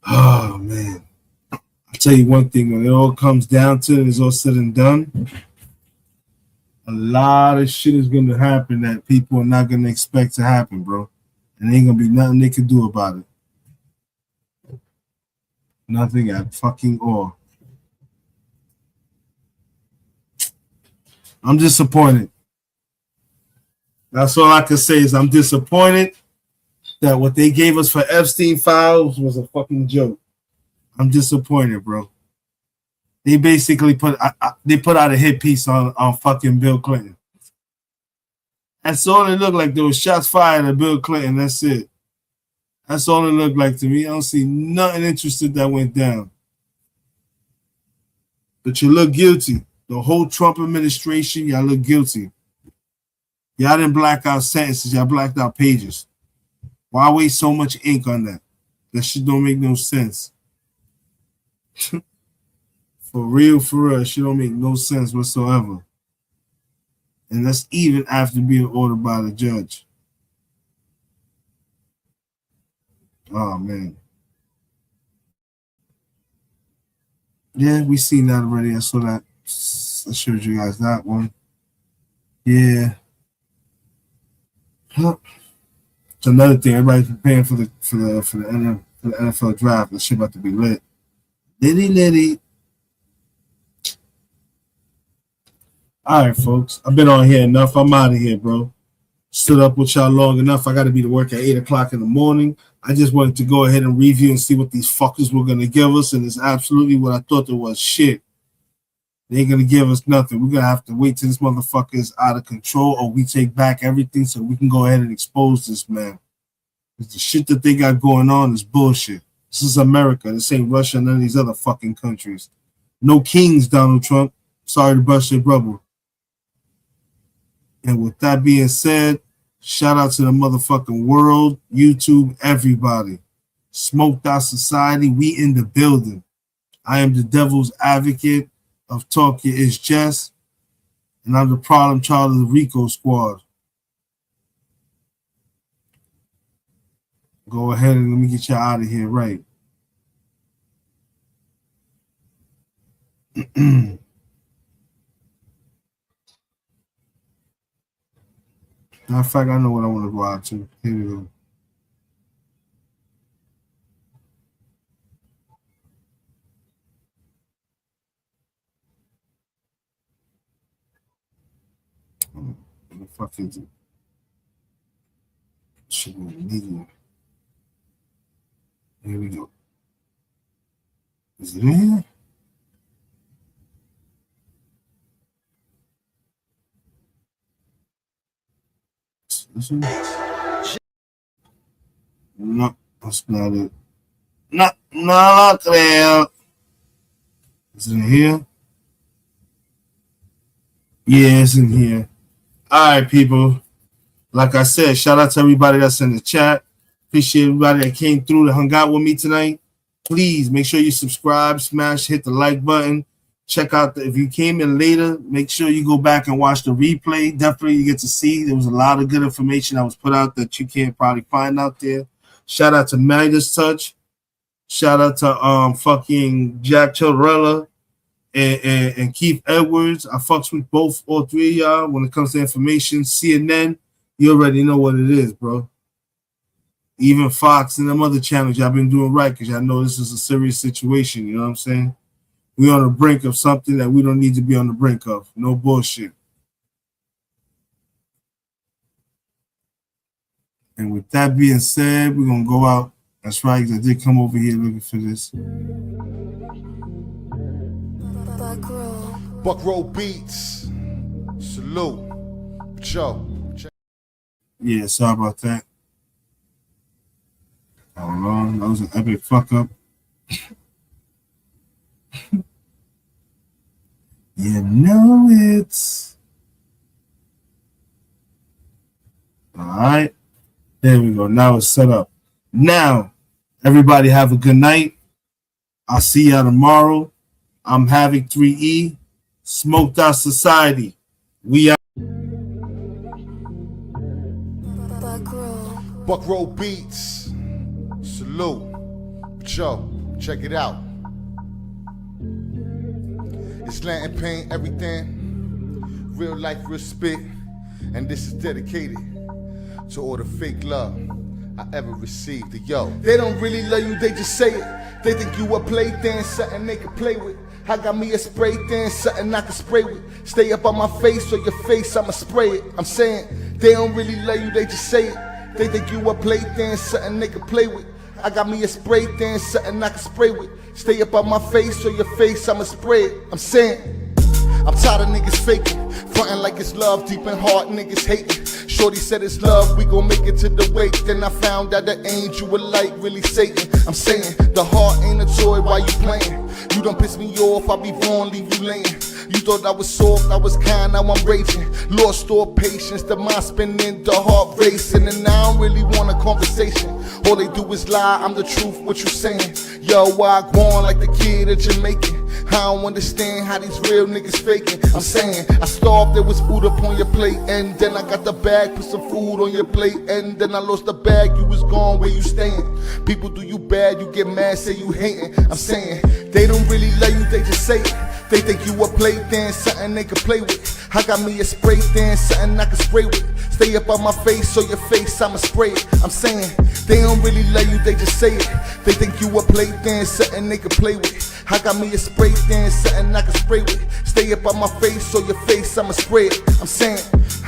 Oh man. I'll tell you one thing, when it all comes down to it, it's all said and done, a lot of shit is gonna happen that people are not gonna expect to happen, bro. And ain't gonna be nothing they can do about it. Nothing at fucking all. I'm disappointed. That's all I can say is I'm disappointed that what they gave us for Epstein files was a fucking joke. I'm disappointed, bro. They basically put out a hit piece on fucking Bill Clinton. That's all it looked like. There was shots fired at Bill Clinton. That's it. That's all it looked like to me. I don't see nothing interesting that went down. But you look guilty. The whole Trump administration, y'all look guilty. Y'all didn't black out sentences. Y'all blacked out pages. Why waste so much ink on that? That shit don't make no sense. For real, shit don't make no sense whatsoever. And that's even after being ordered by the judge. Oh, man. Yeah, we seen that already. I saw that. I showed you guys that one. Yeah. It's another thing. Everybody's preparing for the NFL draft. The shit about to be lit. Litty. All right, folks. I've been on here enough. I'm out of here, bro. Stood up with y'all long enough. I got to be to work at 8 o'clock in the morning. I just wanted to go ahead and review and see what these fuckers were going to give us, and it's absolutely what I thought it was. Shit. They ain't going to give us nothing. We're going to have to wait till this motherfucker is out of control, or we take back everything so we can go ahead and expose this man. Because the shit that they got going on is bullshit. This is America. This ain't Russia and none of these other fucking countries. No kings, Donald Trump. Sorry to bust your bubble. And with that being said, shout out to the motherfucking world, YouTube, everybody. Smoked Out Society, we in the building. I am the devil's advocate of Talk Your Is Just, and I'm the problem child of the Rico Squad. Go ahead and let me get you out of here, right? Matter of fact, I know what I want to go out to. Here we go. What the fuck is it? Should be medium. Here we go. Is it in here? This one? No, that's not it. No lo creo. Is it in here? Yeah, it's in here. All right, people. Like I said, shout out to everybody that's in the chat. Appreciate everybody that came through to hung out with me tonight. Please make sure you subscribe, hit the like button. Check out if you came in later, make sure you go back and watch the replay. Definitely you get to see there was a lot of good information that was put out that you can't probably find out there. Shout out to Midas Touch. Shout out to fucking Jack Chilrella and Keith Edwards. I fucks with all three of y'all when it comes to information. CNN, you already know what it is, bro. Even Fox and them other channels, y'all been doing right because y'all know this is a serious situation. You know what I'm saying? We're on the brink of something that we don't need to be on the brink of. No bullshit. And with that being said, we're going to go out. That's right, because I did come over here looking for this. Buck Roll Beats. Salute. Joe. Yeah, sorry about that. Hold on. That was an epic fuck up. You know it's all right. There we go. Now it's set up. Now, everybody have a good night. I'll see y'all tomorrow. I'm Havoc 3E. Smoked Out Society. We are Buck Roll Beats. Salute. Joe, check it out. It's Latin pain, everything. Real life, real spit. And this is dedicated to all the fake love I ever received. Yo, they don't really love you, they just say it. They think you a plaything, something they can play with. I got me a spray thing, something I can spray with. Stay up on my face or your face, I'ma spray it. I'm saying, they don't really love you, they just say it. They think you a plaything, something they can play with. I got me a spray thing, something I can spray with. Stay up on my face or your face, I'ma spray it. I'm saying, I'm tired of niggas faking, frontin' like it's love, deep in heart, niggas hating. Shorty said it's love, we gon' make it to the wake. Then I found out the angel of light really Satan. I'm saying, the heart ain't a toy, why you playing? You done piss me off, I'll be born, leave you laying. You thought I was soft, I was kind, now I'm raging. Lost all patience, the mind spinning, the heart racing. And I don't really want a conversation. All they do is lie, I'm the truth, what you saying? Yo, why I go on like the kid that you're making? I don't understand how these real niggas faking. I'm saying, I starved, there was food up on your plate. And then I got the bag, put some food on your plate. And then I lost the bag, you was gone, where you staying? People do you bad, you get mad, say you hating. I'm saying, they don't really love you, they just say it. They think you a plaything, something they can play with. I got me a spray thing, something I can spray with. Stay up on my face or your face, I'ma spray it. I'm saying, they don't really love you, they just say it. They think you a plaything, something they can play with. I got me a spray thing, something I can spray with. Stay up on my face or your face, I'ma spray it. I'm saying,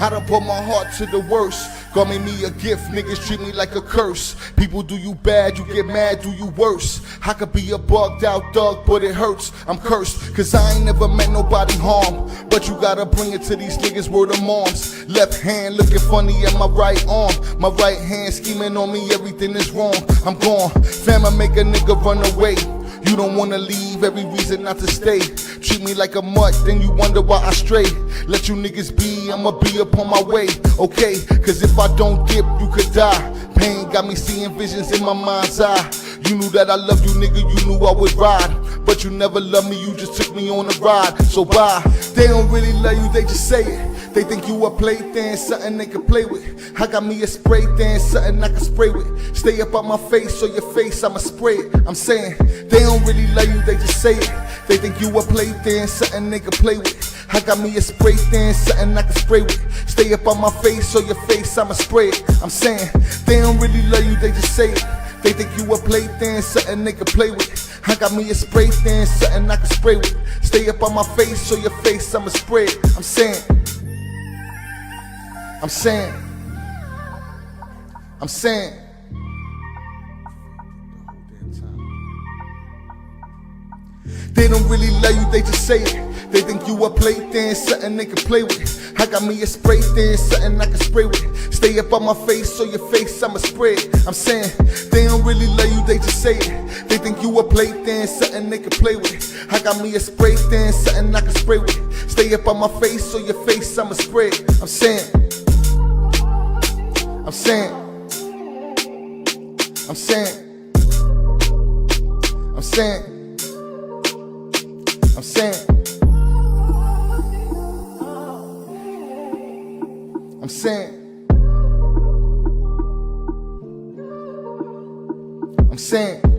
I done put my heart to the worst. God made me a gift, niggas treat me like a curse. People do you bad, you get mad, do you worse. I could be a bugged out thug, but it hurts. I'm cursed, cause I ain't never meant nobody harm. But you gotta bring it to these niggas, word of moms. Left hand looking funny at my right arm. My right hand scheming on me, everything is wrong. I'm gone, fam, I make a nigga run away. You don't wanna leave, every reason not to stay. Treat me like a mutt, then you wonder why I stray. Let you niggas be, I'ma be up on my way. Okay, cause if I don't dip, you could die. Pain got me seeing visions in my mind's eye. You knew that I loved you, nigga, you knew I would ride. But you never loved me, you just took me on a ride. So bye, they don't really love you, they just say it. They think you a plaything, something they can play with. I got me a spray thing, something I can spray with. Stay up on my face, or your face, I'ma spray it. I'm saying, they don't really love you, they just say it. They think you a plaything, something they can play with. I got me a spray thing, something I can spray with. Stay up on my face, or your face, I'ma spray it. I'm saying, they don't really love you, they just say it. They think you a plaything, something they can play with. I got me a spray thing, something I can spray with. Stay up on my face, or your face, I'ma spray it. I'm saying, I'm saying, I'm saying. They don't really love you, they just say it. They think you a plaything, something they can play with. I got me a spray thing, something I can spray with. Stay up on my face, or your face, I'ma spray it. I'm saying, they don't really love you, they just say it. They think you a plaything, something they can play with. I got me a spray thing, something I can spray with. Stay up on my face, or your face, I'ma spray it. I'm saying, I'm saying, I'm saying, I'm saying, I'm saying, I'm saying, I'm saying.